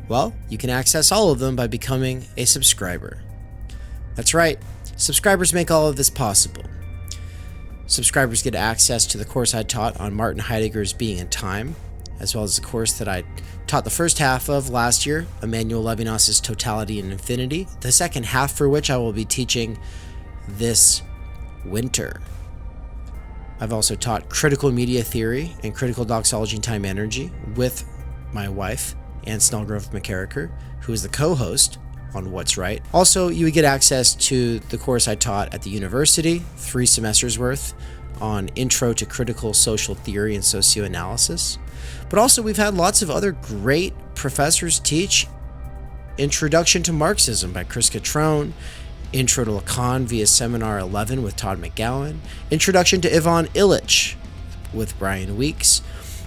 well, you can access all of them by becoming a subscriber. That's right, subscribers make all of this possible. Subscribers get access to the course I taught on Martin Heidegger's Being and Time, as well as the course that I taught the first half of last year, Emmanuel Levinas's Totality and Infinity, the second half for which I will be teaching this winter. I've also taught Critical Media Theory and Critical Doxology and Timenergy with my wife, Anne Snellgrove McKerracher, who is the co-host on What's Right. Also, you would get access to the course I taught at the university, 3 semesters worth, on Intro to Critical Social Theory and Socioanalysis. But also, we've had lots of other great professors teach Introduction to Marxism by Chris Catrone, Intro to Lacan via Seminar 11 with Todd McGowan, Introduction to Ivan Illich with Brian Weeks,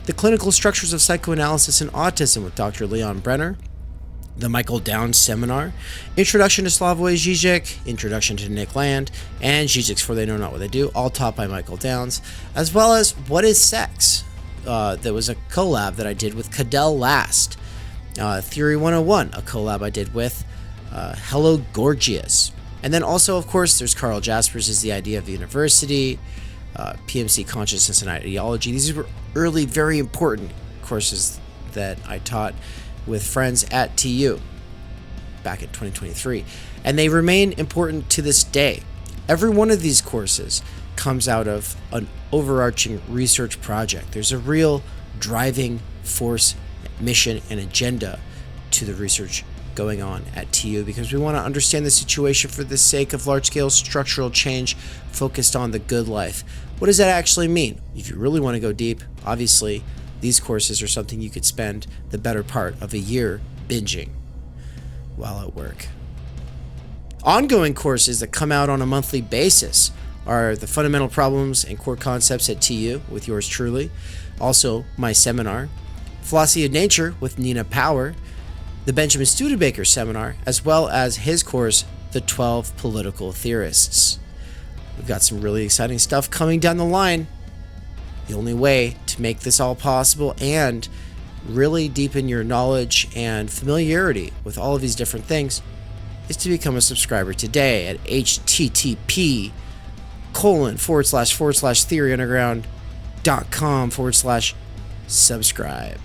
The Clinical Structures of Psychoanalysis and Autism with Dr. Leon Brenner, the Michael Downs Seminar, Introduction to Slavoj Žižek, Introduction to Nick Land, and Žižek's For They Know Not What They Do, all taught by Michael Downs, as well as What is Sex? That was a collab that I did with Cadell Last. Theory 101, a collab I did with Hello Gorgias. And then also, of course, there's Carl Jaspers' The Idea of the University, PMC Consciousness and Ideology. These were early, very important courses that I taught with friends at TU back in 2023. And they remain important to this day. Every one of these courses comes out of an overarching research project. There's a real driving force, mission, and agenda to the research going on at TU because we want to understand the situation for the sake of large-scale structural change focused on the good life. What does that actually mean? If you really want to go deep, obviously, these courses are something you could spend the better part of a year binging while at work. Ongoing courses that come out on a monthly basis are the Fundamental Problems and Core Concepts at TU with yours truly, also my seminar, Philosophy of Nature with Nina Power, the Benjamin Studebaker seminar, as well as his course, The 12 Political Theorists. We've got some really exciting stuff coming down the line. The only way to make this all possible and really deepen your knowledge and familiarity with all of these different things is to become a subscriber today at http://theoryunderground.com/subscribe.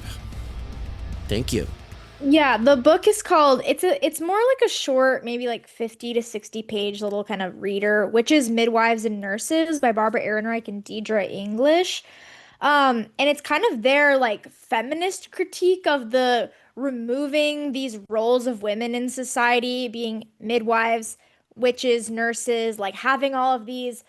Thank you. Yeah, the book is called, it's more like a short, maybe like 50 to 60 page little kind of reader, which is Midwives and Nurses by Barbara Ehrenreich and Deidre English. And it's kind of their like feminist critique of the removing these roles of women in society, being midwives, witches, nurses, like having all of these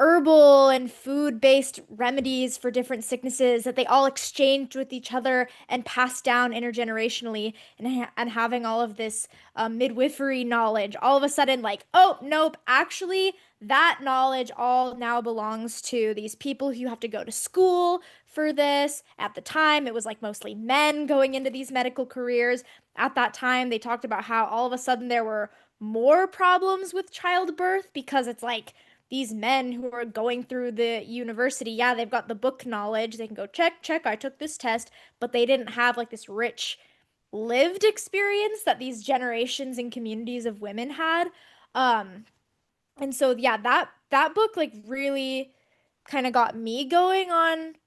herbal and food-based remedies for different sicknesses that they all exchanged with each other and passed down intergenerationally, and having all of this midwifery knowledge all of a sudden like, oh nope, actually that knowledge all now belongs to these people who have to go to school for this. At the time it was like mostly men going into these medical careers. At that time they talked about how all of a sudden there were more problems with childbirth because it's like these men who are going through the university, yeah, they've got the book knowledge. They can go check, I took this test, but they didn't have like this rich lived experience that these generations and communities of women had. And so yeah, that book like really kind of got me going on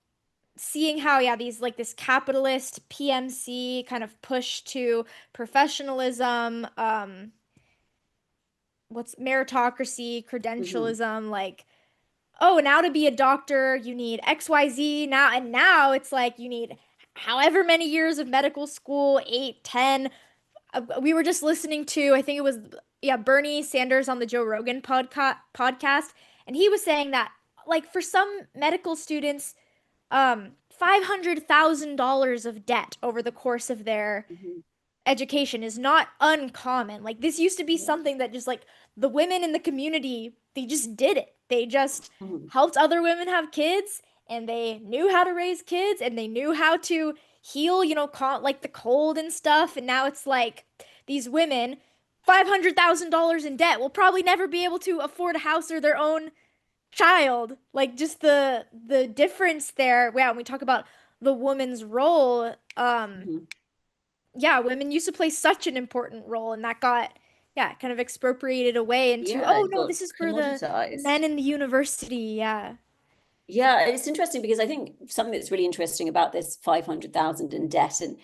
seeing how, yeah, these like this capitalist PMC kind of push to professionalism, what's meritocracy, credentialism, like, oh, now to be a doctor, you need XYZ now. And now it's like you need however many years of medical school, 8, 10. We were just listening to, I think it was, yeah, Bernie Sanders on the Joe Rogan podcast. And he was saying that, like, for some medical students, $500,000 of debt over the course of their education is not uncommon. Like, this used to be something that just like the women in the community they just did it. They just Mhm. helped other women have kids, and they knew how to raise kids, and they knew how to heal, like the cold and stuff. And now it's like these women, $500,000 in debt, will probably never be able to afford a house or their own child. Like just the difference there. Yeah, when we talk about the woman's role, Mhm. yeah, women used to play such an important role, and that got, yeah, kind of expropriated away into, Yeah, oh it no, got this is for the commoditized. men in the university. Yeah. Yeah, it's interesting because I think something that's really interesting about this 500,000 in debt, and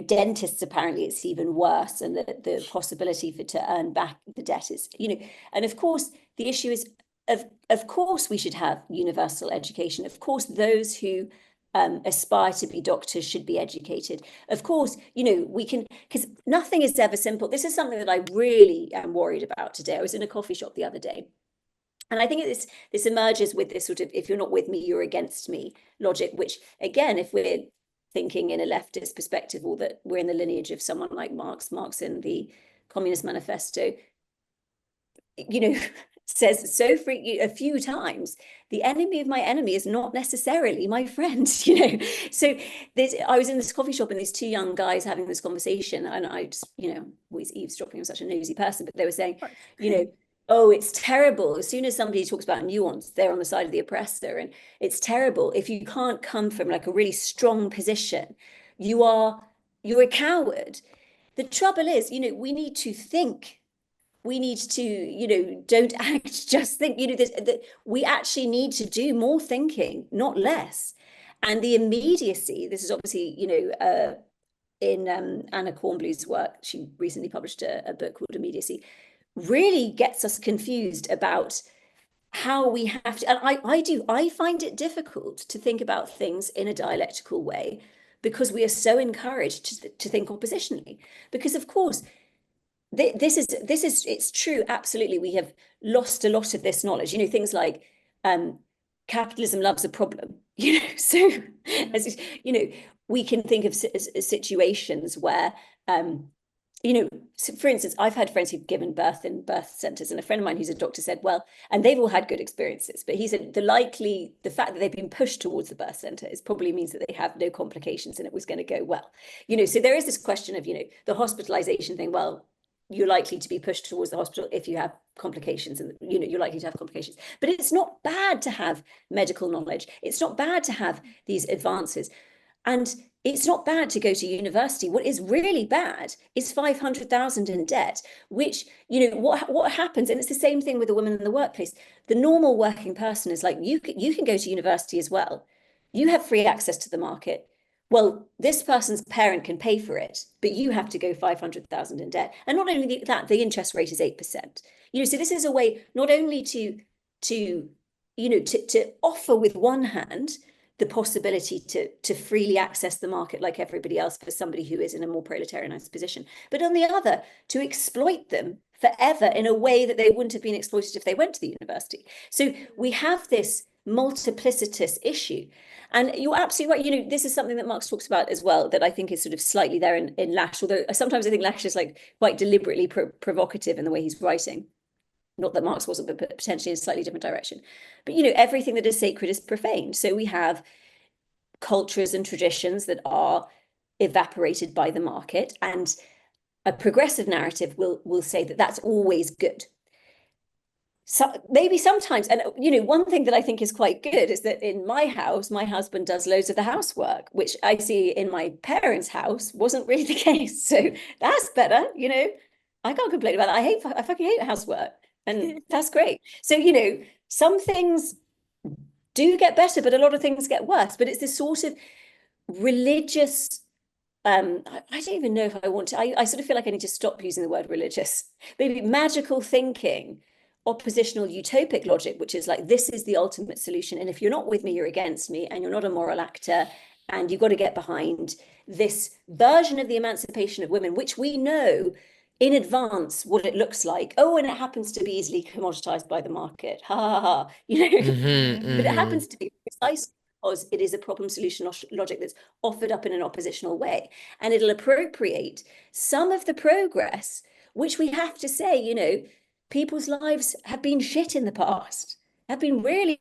dentists apparently it's even worse, and the possibility for to earn back the debt is, and of course the issue is, of course we should have universal education. Of course those who aspire to be doctors should be educated. Of course, we can, because nothing is ever simple. This is something that I really am worried about today. I was in a coffee shop the other day, and I think this emerges with this sort of, if you're not with me, you're against me logic, which again, if we're thinking in a leftist perspective, or that we're in the lineage of someone like Marx in the Communist Manifesto, says so a few times, the enemy of my enemy is not necessarily my friend. So I was in this coffee shop, and these two young guys having this conversation, and I just, always eavesdropping, I'm such a nosy person, but they were saying, oh, it's terrible. As soon as somebody talks about nuance, they're on the side of the oppressor. And it's terrible if you can't come from like a really strong position. You're a coward. The trouble is, we need to think. We need to, don't act, just think. We actually need to do more thinking, not less. And the immediacy, this is obviously, in Anna Cornblue's work, she recently published a book called Immediacy, really gets us confused about how we have to, and I find it difficult to think about things in a dialectical way, because we are so encouraged to think oppositionally. Because of course, this is it's true, absolutely, we have lost a lot of this knowledge. Things like capitalism loves a problem. So as we can think of situations where so for instance, I've had friends who've given birth in birth centers, and a friend of mine who's a doctor said, well, and they've all had good experiences, but he said the fact that they've been pushed towards the birth center is probably means that they have no complications and it was going to go well. So there is this question of, the hospitalization thing. Well, you're likely to be pushed towards the hospital if you have complications, and you're likely to have complications. But it's not bad to have medical knowledge. It's not bad to have these advances. And it's not bad to go to university. What is really bad is 500,000 in debt, which, what happens, and it's the same thing with the women in the workplace. The normal working person is like, you can go to university as well. You have free access to the market. Well, this person's parent can pay for it, but you have to go 500,000 in debt. And not only that, the interest rate is 8%. So this is a way not only to offer with one hand the possibility to freely access the market like everybody else for somebody who is in a more proletarianized position, but on the other, to exploit them forever in a way that they wouldn't have been exploited if they went to the university. So we have this multiplicitous issue. And you're absolutely right. This is something that Marx talks about as well, that I think is sort of slightly there in Lasch, although sometimes I think Lasch is like quite deliberately provocative in the way he's writing. Not that Marx wasn't, but potentially in a slightly different direction. But, everything that is sacred is profaned. So we have cultures and traditions that are evaporated by the market, and a progressive narrative will say that that's always good. So maybe sometimes, and one thing that I think is quite good is that in my house, my husband does loads of the housework, which I see in my parents' house wasn't really the case. So that's better. I can't complain about that. I fucking hate housework, and that's great. So some things do get better, but a lot of things get worse. But it's this sort of religious, I don't even know if I want to, I sort of feel like I need to stop using the word religious, maybe magical thinking, oppositional utopic logic, which is like, this is the ultimate solution, and if you're not with me, you're against me, and you're not a moral actor, and you've got to get behind this version of the emancipation of women, which we know in advance what it looks like. Oh, and it happens to be easily commoditized by the market. Ha ha ha. But it happens to be precisely because it is a problem solution logic that's offered up in an oppositional way. And it'll appropriate some of the progress, which we have to say, people's lives have been shit in the past, have been really,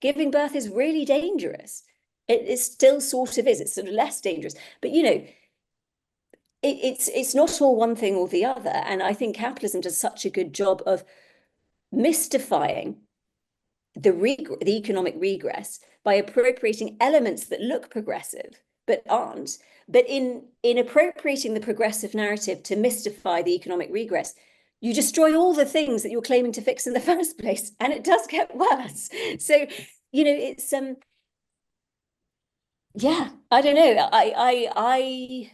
giving birth is really dangerous. It still sort of is. It's sort of less dangerous. But, you know, it's not all one thing or the other. And I think capitalism does such a good job of mystifying the economic regress by appropriating elements that look progressive but aren't. But in appropriating the progressive narrative to mystify the economic regress, you destroy all the things that you're claiming to fix in the first place, and it does get worse. So, you know, it's yeah, I don't know. I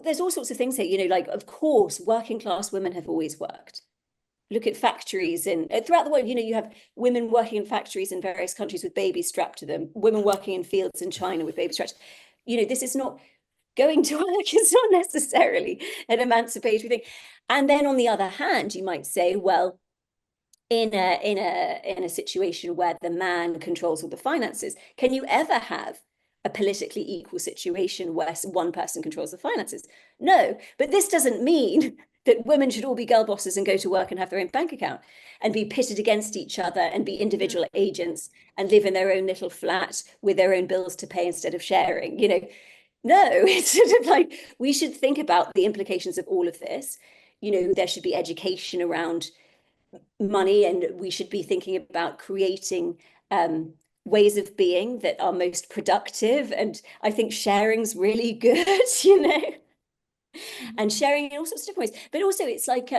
there's all sorts of things here, you know, like, of course, working class women have always worked. Look at factories and throughout the world, you know, you have women working in factories in various countries with babies strapped to them, women working in fields in China with babies strapped. You know, this is not going to work. It's not necessarily an emancipatory thing. And then on the other hand, you might say, well, in a situation where the man controls all the finances, can you ever have a politically equal situation where one person controls the finances? No, but this doesn't mean that women should all be girl bosses and go to work and have their own bank account and be pitted against each other and be individual agents and live in their own little flat with their own bills to pay instead of sharing. You know, no, it's sort of like, we should think about the implications of all of this. You know, there should be education around money, and we should be thinking about creating ways of being that are most productive. And I think sharing's really good, you know, and sharing in all sorts of different ways. But also it's like,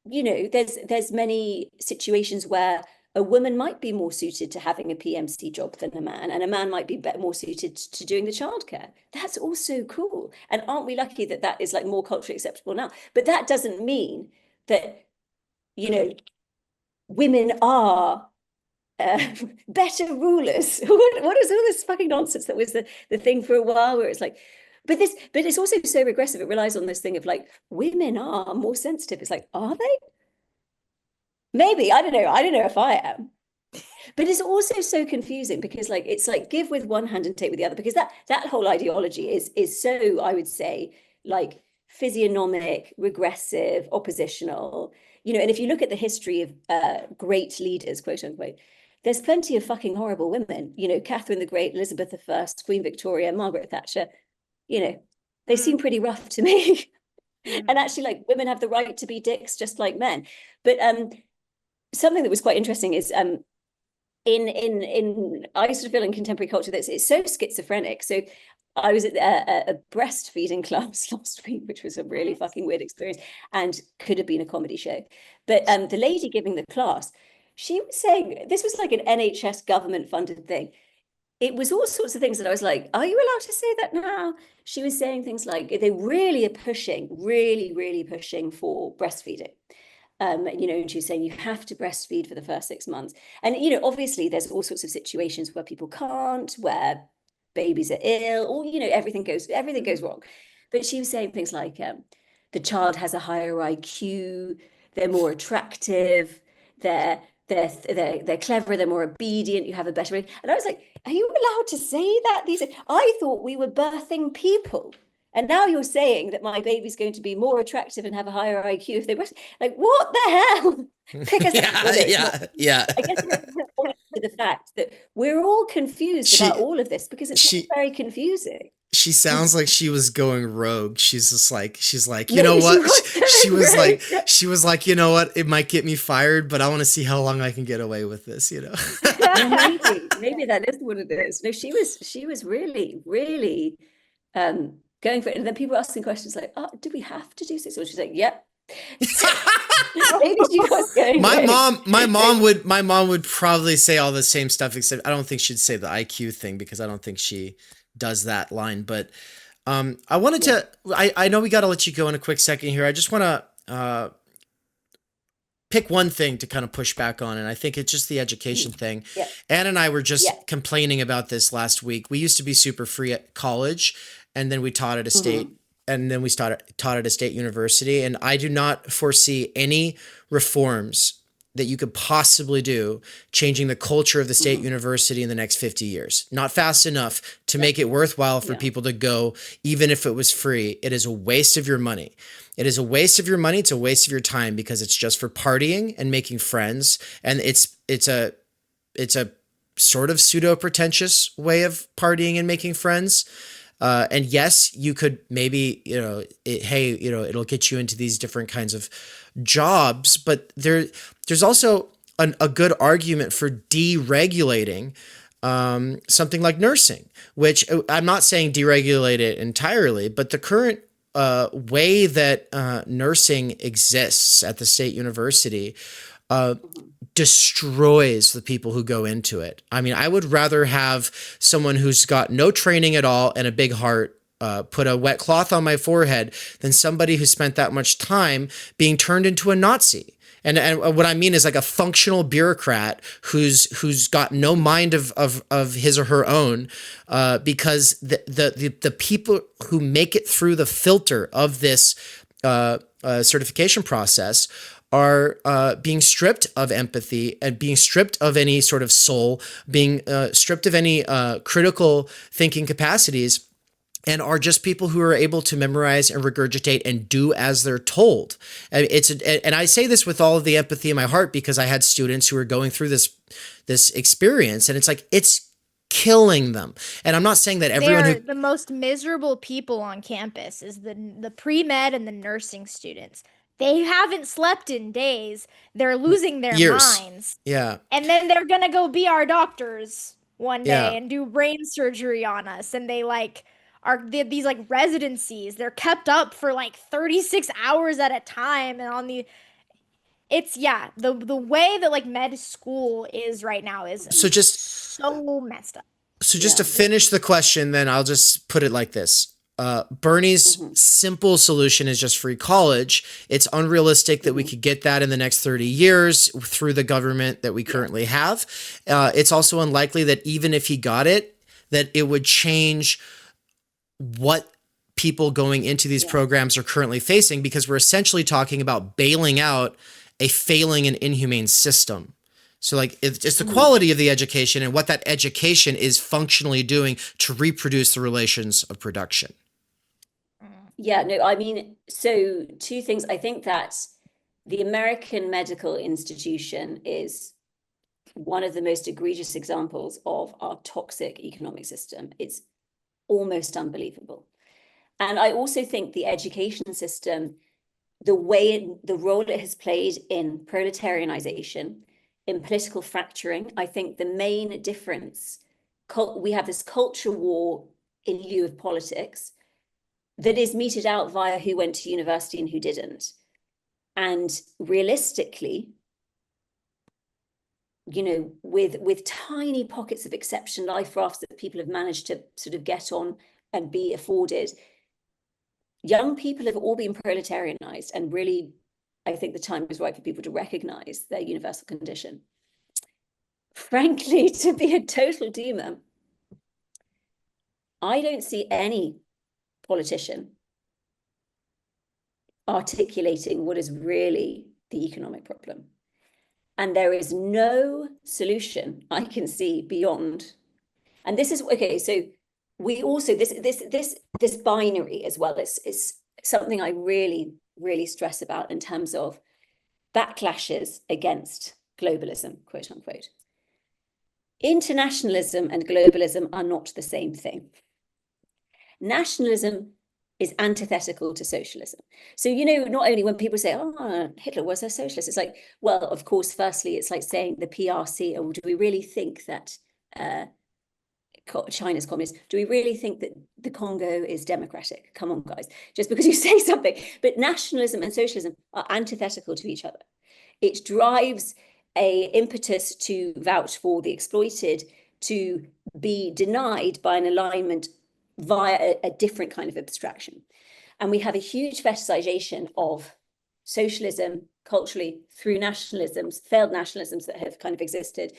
you know, there's many situations where a woman might be more suited to having a PMC job than a man, and a man might be more suited to doing the childcare. That's also cool. And aren't we lucky that that is like more culturally acceptable now? But that doesn't mean that, you know, women are better rulers. What is all this fucking nonsense that was the thing for a while, where it's like, but it's also so regressive. It relies on this thing of like, women are more sensitive. It's like, are they? Maybe, I don't know if I am. But it's also so confusing, because like, it's like give with one hand and take with the other, because that whole ideology is so, I would say, like physiognomic, regressive, oppositional, you know. And if you look at the history of great leaders, quote unquote, there's plenty of fucking horrible women, you know, Catherine the Great, Elizabeth I, Queen Victoria, Margaret Thatcher, you know, they seem pretty rough to me. And actually, like, women have the right to be dicks just like men. But something that was quite interesting is in I sort of feel in contemporary culture that it's so schizophrenic. So I was at a breastfeeding class last week, which was a really fucking weird experience and could have been a comedy show. But the lady giving the class, she was saying, this was like an NHS government funded thing. It was all sorts of things that I was like, are you allowed to say that now? She was saying things like they really are pushing, really pushing for breastfeeding. You know, and she was saying you have to breastfeed for the first 6 months. And, you know, obviously there's all sorts of situations where people can't, where babies are ill, or, you know, everything goes wrong. But she was saying things like the child has a higher IQ, they're more attractive, they're clever, they're more obedient, you have a better. And I was like, are you allowed to say that? I thought we were birthing people. And now you're saying that my baby's going to be more attractive and have a higher IQ if they breast. Like, what the hell? Pick us up. Yeah. I guess to the fact that we're all confused about all of this, because it's very confusing. She sounds like she was going rogue. She's like, you know what? She was like, you know what? It might get me fired, but I want to see how long I can get away with this, you know? maybe that is what it is. No, she was really going for it. And then people asking questions like, oh, do we have to do this? Or she's like, yep. Maybe she was going my mom would probably say all the same stuff, except I don't think she'd say the IQ thing, because I don't think she does that line. But I wanted to, I know we got to let you go in a quick second here. I just want to pick one thing to kind of push back on, and I think it's just the education thing. Anne and I were just complaining about this last week. We used to be super free at college, and then we taught at a state, and then we taught at a state university. And I do not foresee any reforms that you could possibly do changing the culture of the state university in the next 50 years. Not fast enough to make it worthwhile for people to go, even if it was free. It is a waste of your money. It is a waste of your money. It's a waste of your time because it's just for partying and making friends. And it's a sort of pseudo pretentious way of partying and making friends. And yes, you could maybe, it'll get you into these different kinds of jobs, but there's also a good argument for deregulating something like nursing, which I'm not saying deregulate it entirely, but the current way that nursing exists at the state university destroys the people who go into it. I mean, I would rather have someone who's got no training at all and a big heart put a wet cloth on my forehead than somebody who spent that much time being turned into a Nazi. And what I mean is like a functional bureaucrat who's got no mind of his or her own, because the people who make it through the filter of this certification process are being stripped of empathy and being stripped of any sort of soul, being stripped of any critical thinking capacities, and are just people who are able to memorize and regurgitate and do as they're told. And I say this with all of the empathy in my heart because I had students who were going through this experience, and it's like it's killing them. And I'm not saying that everyone They're the most miserable people on campus is the pre-med and the nursing students. They haven't slept in days. They're losing their minds. Yeah. And then they're gonna go be our doctors one day and do brain surgery on us. And they these like residencies. They're kept up for like 36 hours at a time. And the way that like med school is right now is so messed up. So just to finish the question, then I'll just put it like this. Bernie's simple solution is just free college. It's unrealistic that we could get that in the next 30 years through the government that we currently have. It's also unlikely that even if he got it, that it would change what people going into these programs are currently facing, because we're essentially talking about bailing out a failing and inhumane system. So like it's the quality of the education and what that education is functionally doing to reproduce the relations of production. Yeah, no, I mean, so two things. I think that the American medical institution is one of the most egregious examples of our toxic economic system. It's almost unbelievable. And I also think the education system, the role it has played in proletarianization, in political fracturing, I think the main difference, we have this culture war in lieu of politics that is meted out via who went to university and who didn't. And realistically, with tiny pockets of exception life rafts that people have managed to sort of get on and be afforded, young people have all been proletarianized, and really, I think the time is right for people to recognize their universal condition. Frankly, to be a total doomer, I don't see any politician articulating what is really the economic problem. And there is no solution I can see beyond. And this is, okay, so we also, this binary as well is something I really, really stress about in terms of backlashes against globalism, quote unquote. Internationalism and globalism are not the same thing. Nationalism is antithetical to socialism. So, not only when people say, oh, Hitler was a socialist, it's like, well, of course, firstly, it's like saying the PRC, or do we really think that China's communist? Do we really think that the Congo is democratic? Come on, guys, just because you say something. But nationalism and socialism are antithetical to each other. It drives a impetus to vouch for the exploited, to be denied by an alignment via a different kind of abstraction. And we have a huge fetishization of socialism culturally through nationalisms, failed nationalisms that have kind of existed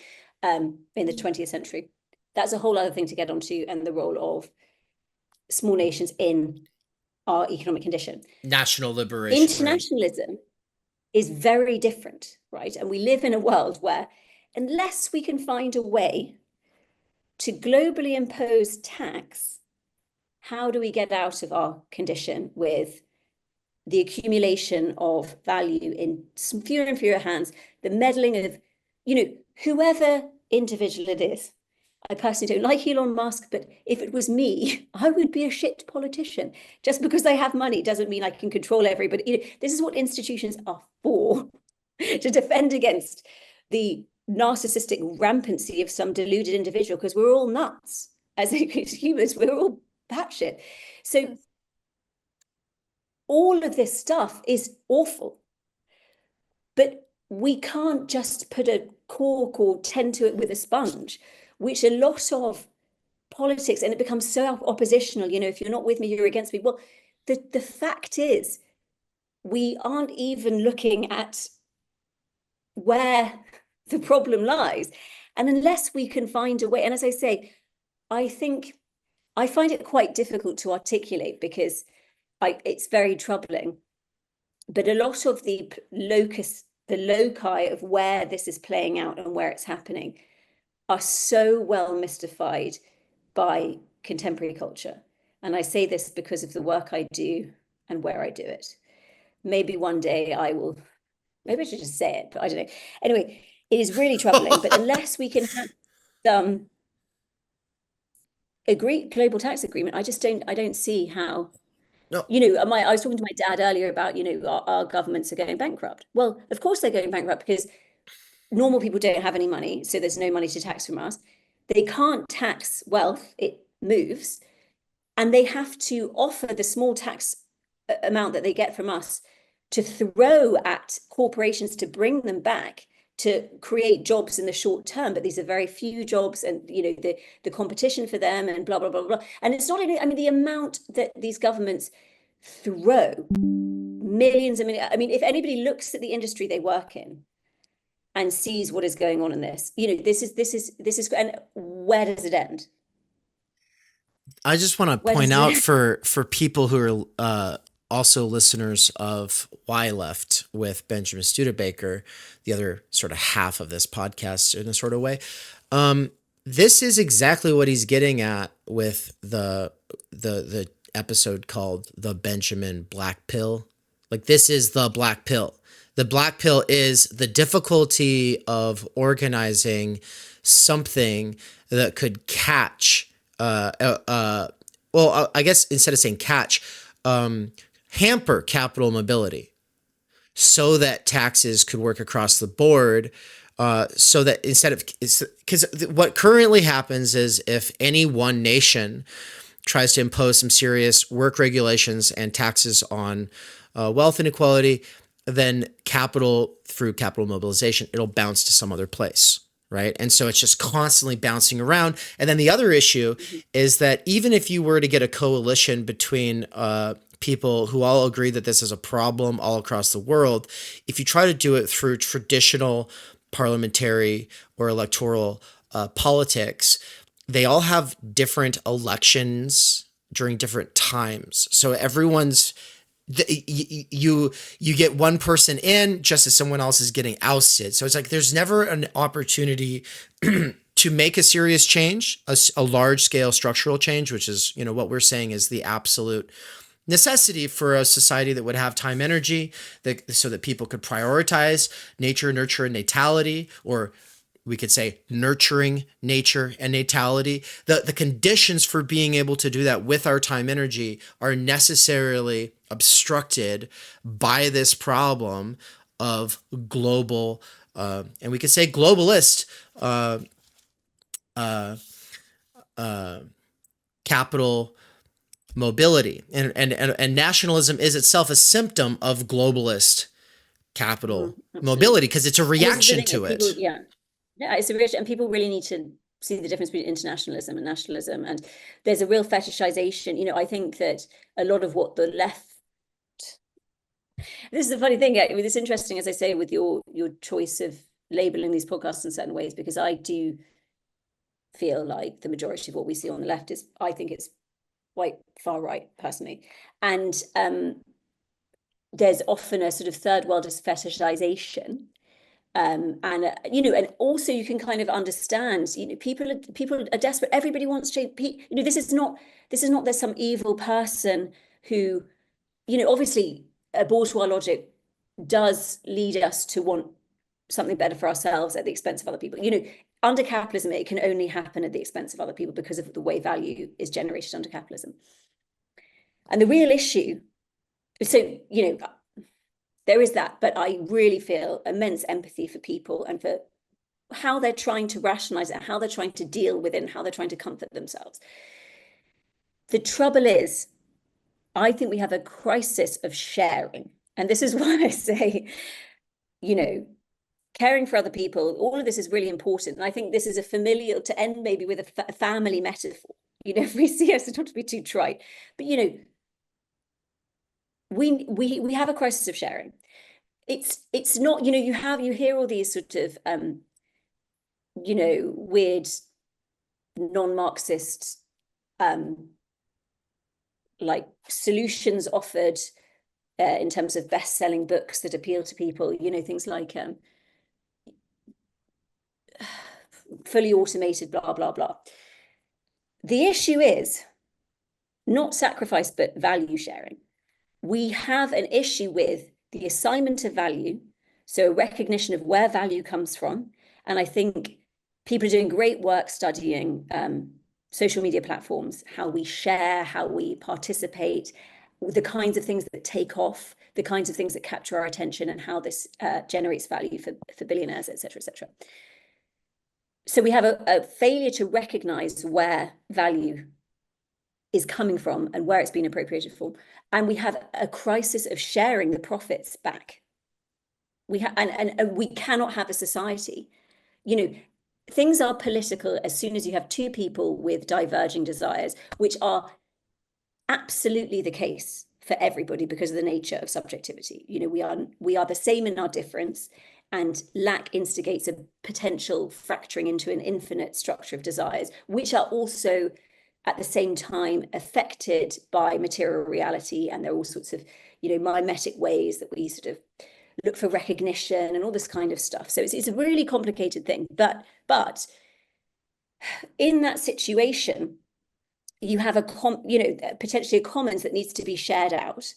in the 20th century. That's a whole other thing to get onto, and the role of small nations in our economic condition. National liberation. Internationalism is very different. right? And we live in a world where unless we can find a way to globally impose tax, how do we get out of our condition with the accumulation of value in fewer and fewer hands, the meddling of, whoever individual it is? I personally don't like Elon Musk, but if it was me, I would be a shit politician. Just because I have money doesn't mean I can control everybody. This is what institutions are for, to defend against the narcissistic rampancy of some deluded individual, because we're all nuts. As humans, we're all batshit. So all of this stuff is awful. But we can't just put a cork or tend to it with a sponge, which a lot of politics, and it becomes so oppositional, if you're not with me, you're against me. Well, the fact is, we aren't even looking at where the problem lies. And unless we can find a way, and as I say, I think I find it quite difficult to articulate because it's very troubling. But a lot of the loci of where this is playing out and where it's happening are so well mystified by contemporary culture. And I say this because of the work I do and where I do it. Maybe one day maybe I should just say it, but I don't know. Anyway, it is really troubling. But unless we can have some global tax agreement, I don't see how. No. I was talking to my dad earlier about, our governments are going bankrupt. Well, of course they're going bankrupt because normal people don't have any money, so there's no money to tax from us. They can't tax wealth, it moves, and they have to offer the small tax amount that they get from us to throw at corporations to bring them back to create jobs in the short term. But these are very few jobs, and the competition for them and blah, blah, blah, blah. And it's not only, the amount that these governments throw, millions of millions. If anybody looks at the industry they work in and sees what is going on in this, this is, and where does it end? I just want to point out for people who are also listeners of Why Left with Benjamin Studebaker, the other sort of half of this podcast in a sort of way. This is exactly what he's getting at with the episode called The Benjamin Black Pill. Like, this is the black pill. The black pill is the difficulty of organizing something that could catch, I guess instead of saying catch, hamper capital mobility so that taxes could work across the board, so that instead of, because what currently happens is if any one nation tries to impose some serious work regulations and taxes on wealth inequality, then capital, through capital mobilization, it'll bounce to some other place, right? And so it's just constantly bouncing around. And then the other issue is that even if you were to get a coalition between people who all agree that this is a problem all across the world, if you try to do it through traditional parliamentary or electoral politics, they all have different elections during different times. So everyone's, you get one person in just as someone else is getting ousted. So it's like there's never an opportunity to make a serious change, a large scale structural change, which is, what we're saying is the absolute necessity for a society that would have time energy, so that people could prioritize nature, nurture, and natality, or we could say nurturing nature and natality. The conditions for being able to do that with our time energy are necessarily obstructed by this problem of global, and we could say globalist, capital mobility. And nationalism is itself a symptom of globalist capital mobility because it's a reaction to it. Yeah, it's a reaction, and people really need to see the difference between internationalism and nationalism. And there's a real fetishization. I think that a lot of what the left. This is the funny thing. It's interesting, as I say, with your choice of labeling these podcasts in certain ways, because I do feel like the majority of what we see on the left is, I think it's quite far right, personally. And there's often a sort of third worldist fetishization And also you can kind of understand, people are desperate. Everybody wants change. This is not there's some evil person who, obviously a bourgeois logic does lead us to want something better for ourselves at the expense of other people. Under capitalism, it can only happen at the expense of other people because of the way value is generated under capitalism. And the real issue, so, there is that, but I really feel immense empathy for people and for how they're trying to rationalize it, how they're trying to deal with it, and how they're trying to comfort themselves. The trouble is, I think we have a crisis of sharing. And this is why I say, caring for other people, all of this is really important. And I think this is a familial, to end maybe with a family metaphor. If we see us, not to be too trite, but we have a crisis of sharing. It's not, you hear all these sort of weird non-Marxist like solutions offered in terms of best-selling books that appeal to people, things like fully automated, blah, blah, blah. The issue is not sacrifice, but value sharing. We have an issue with the assignment of value, so recognition of where value comes from. And I think people are doing great work studying social media platforms, how we share, how we participate, the kinds of things that take off, the kinds of things that capture our attention, and how this generates value for billionaires, et cetera, et cetera. So we have a failure to recognize where value is coming from and where it's been appropriated for. And we have a crisis of sharing the profits back. And we cannot have a society, things are political as soon as you have two people with diverging desires, which are absolutely the case for everybody because of the nature of subjectivity. We are the same in our difference, and lack instigates a potential fracturing into an infinite structure of desires, which are also at the same time affected by material reality. And there are all sorts of, mimetic ways that we sort of look for recognition and all this kind of stuff. So it's a really complicated thing. But in that situation, you have potentially a commons that needs to be shared out.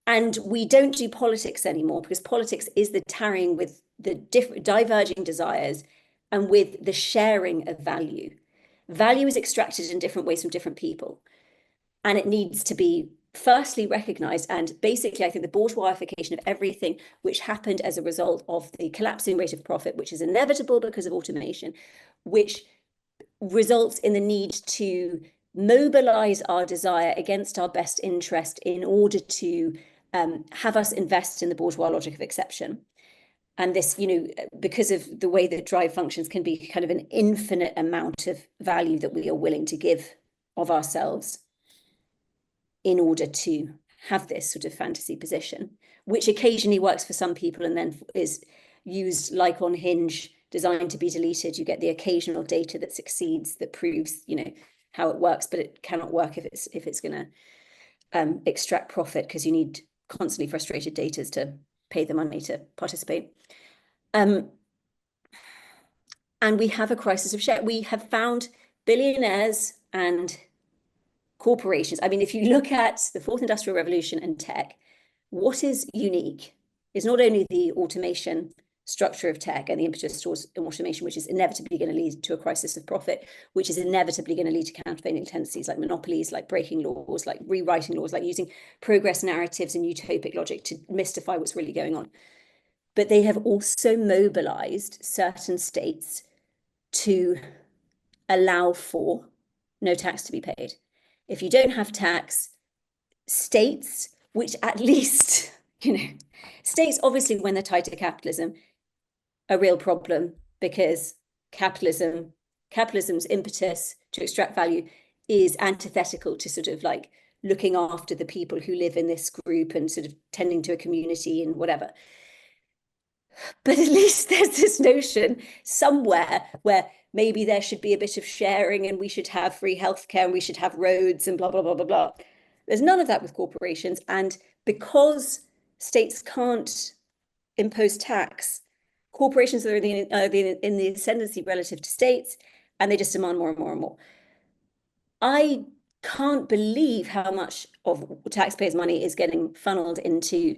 And we don't do politics anymore because politics is the tarrying with the different diverging desires and with the sharing of value. Value is extracted in different ways from different people. And it needs to be firstly recognized. And basically, I think the bourgeoisification of everything, which happened as a result of the collapsing rate of profit, which is inevitable because of automation, which results in the need to mobilize our desire against our best interest in order to have us invest in the bourgeois logic of exception. And this, because of the way that drive functions, can be kind of an infinite amount of value that we are willing to give of ourselves in order to have this sort of fantasy position, which occasionally works for some people and then is used like on Hinge, designed to be deleted. You get the occasional data that succeeds, that proves, how it works, but it cannot work if it's going to extract profit, because you need constantly frustrated daters to pay the money to participate. And we have a crisis of share. We have found billionaires and corporations. I mean, if you look at the fourth industrial revolution and tech, what is unique is not only the automation structure of tech and the impetus towards automation, which is inevitably going to lead to a crisis of profit, which is inevitably going to lead to countervailing tendencies like monopolies, like breaking laws, like rewriting laws, like using progress narratives and utopic logic to mystify what's really going on. But they have also mobilized certain states to allow for no tax to be paid. If you don't have tax, states, which at least, states obviously when they're tied to capitalism, a real problem, because capitalism's impetus to extract value is antithetical to sort of like looking after the people who live in this group and sort of tending to a community and whatever. But at least there's this notion somewhere where maybe there should be a bit of sharing and we should have free healthcare and we should have roads and blah, blah, blah, blah, blah. There's none of that with corporations. And because states can't impose tax, corporations are in the ascendancy relative to states, and they just demand more and more and more. I can't believe how much of taxpayers' money is getting funneled into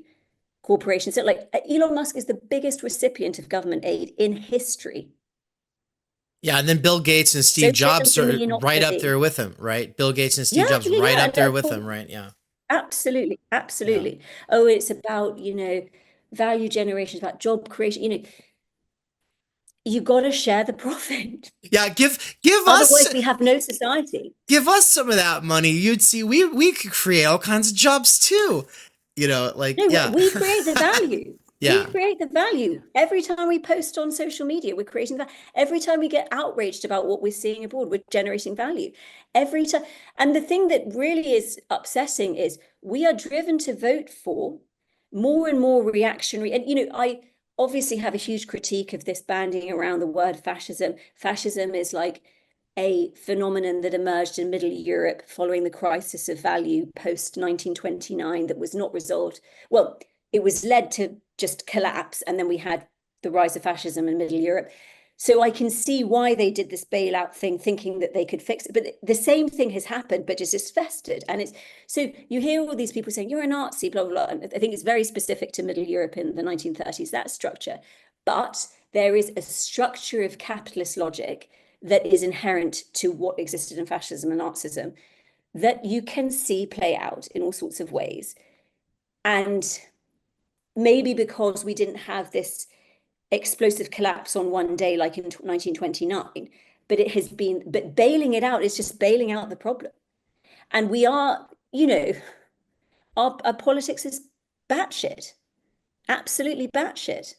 corporations. So like Elon Musk is the biggest recipient of government aid in history. Yeah, and then Bill Gates and Steve Jobs are right up there with him, right? Bill Gates and Steve Jobs right up there with him, right? Yeah. Absolutely, absolutely. Yeah. Oh, it's about, value generation, it's about job creation, you got to share the profit. Yeah, give us. Otherwise, we have no society. Give us some of that money. You'd see we could create all kinds of jobs too. We create the value. Yeah. We create the value. Every time we post on social media, we're creating that. Every time we get outraged about what we're seeing abroad, we're generating value. Every time. And the thing that really is upsetting is we are driven to vote for more and more reactionary. And, I obviously have a huge critique of this banding around the word fascism. Fascism is like a phenomenon that emerged in Middle Europe following the crisis of value post 1929 that was not resolved. Well, it was led to just collapse, and then we had the rise of fascism in Middle Europe. So I can see why they did this bailout thing, thinking that they could fix it. But the same thing has happened, but just festered. And it's so you hear all these people saying, you're a Nazi, blah, blah, blah. And I think it's very specific to Middle Europe in the 1930s, that structure. But there is a structure of capitalist logic that is inherent to what existed in fascism and Nazism that you can see play out in all sorts of ways. And maybe because we didn't have this explosive collapse on one day like in 1929, but bailing it out is just bailing out the problem. And we are, our politics is batshit, absolutely batshit.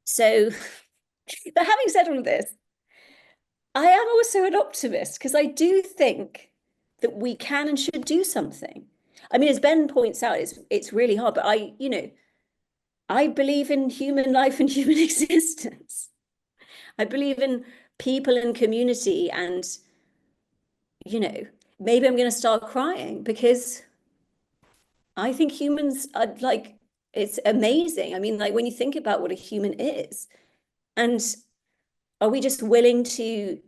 So, but having said all of this, I am also an optimist because I do think that we can and should do something. I mean, as Ben points out, it's really hard, but I believe in human life and human existence. I believe in people and community, and maybe I'm going to start crying because I think humans are it's amazing. I mean, when you think about what a human is, and are we just willing to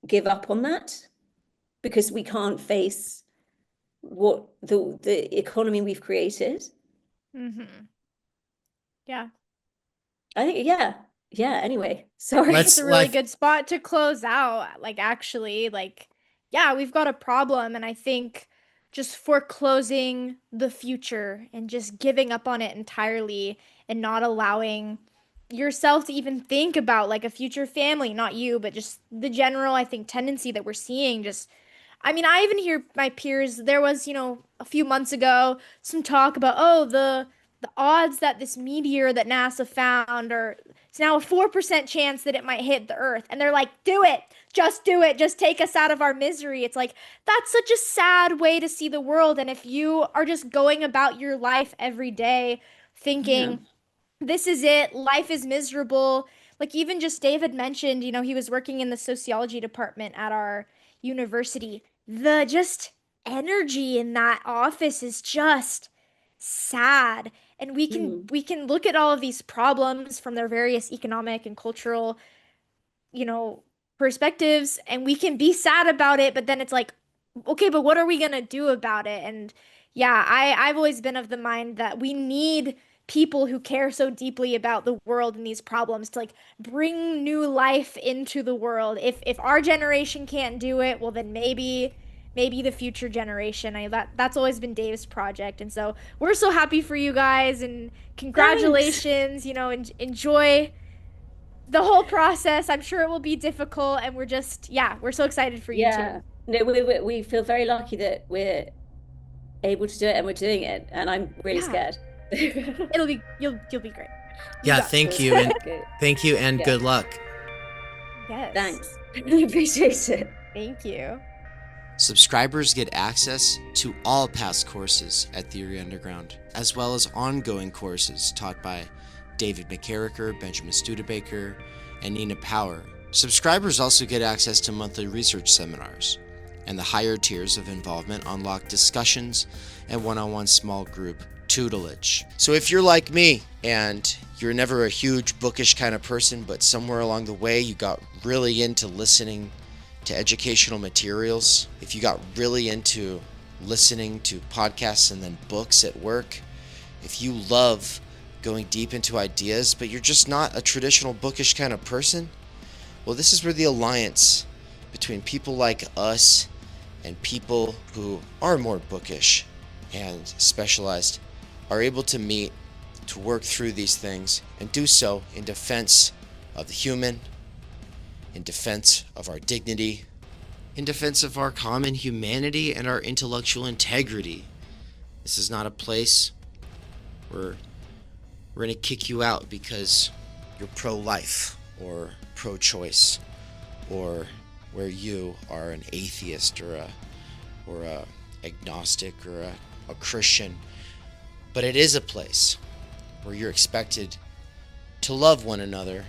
give up on that because we can't face what the economy we've created? Mm-hmm. Yeah. I think, yeah. Anyway, sorry. It's a really good spot to close out. Actually, we've got a problem, and I think just foreclosing the future and just giving up on it entirely and not allowing yourself to even think about a future family, not you, but just the general, I think, tendency that we're seeing. I even hear my peers, there was, a few months ago, some talk about, the odds that this meteor that NASA found it's now a 4% chance that it might hit the Earth. And they're like, do it. Just do it. Just take us out of our misery. It's that's such a sad way to see the world. And if you are just going about your life every day thinking, this is it, life is miserable. Even just David mentioned, he was working in the sociology department at our university. The just energy in that office is just sad. And we can look at all of these problems from their various economic and cultural, perspectives, and we can be sad about it, but then it's okay, but what are we gonna do about it? And yeah, I've always been of the mind that we need people who care so deeply about the world and these problems to bring new life into the world. If our generation can't do it, well then maybe the future generation. That's always been Dave's project, and so we're so happy for you guys, and congratulations. Thanks. Enjoy the whole process. I'm sure it will be difficult, and we're so excited for you too. No, we feel very lucky that we're able to do it, and we're doing it, and I'm really scared. You'll be great. Thank you, and thank you, and good luck. Yes. Thanks. I appreciate it. Thank you. Subscribers get access to all past courses at Theory Underground, as well as ongoing courses taught by David McKerracher, Benjamin Studebaker, and Nina Power. Subscribers also get access to monthly research seminars, and the higher tiers of involvement unlock discussions and one-on-one small group tutelage. So if you're like me and you're never a huge bookish kind of person, but somewhere along the way you got really into listening to educational materials, if you got really into listening to podcasts and then books at work, if you love going deep into ideas, but you're just not a traditional bookish kind of person, well, this is where the alliance between people like us and people who are more bookish and specialized are able to meet, to work through these things, and do so in defense of the human, in defense of our dignity, in defense of our common humanity and our intellectual integrity. This is not a place where we're going to kick you out because you're pro-life or pro-choice, or where you are an atheist or a agnostic or a Christian. But it is a place where you're expected to love one another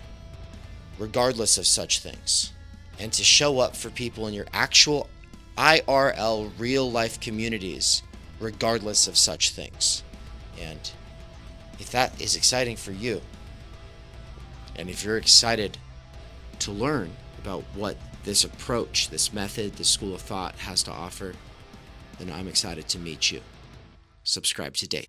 regardless of such things, and to show up for people in your actual IRL real life communities regardless of such things. And if that is exciting for you, and if you're excited to learn about what this approach, this method, this school of thought has to offer, then I'm excited to meet you. Subscribe today.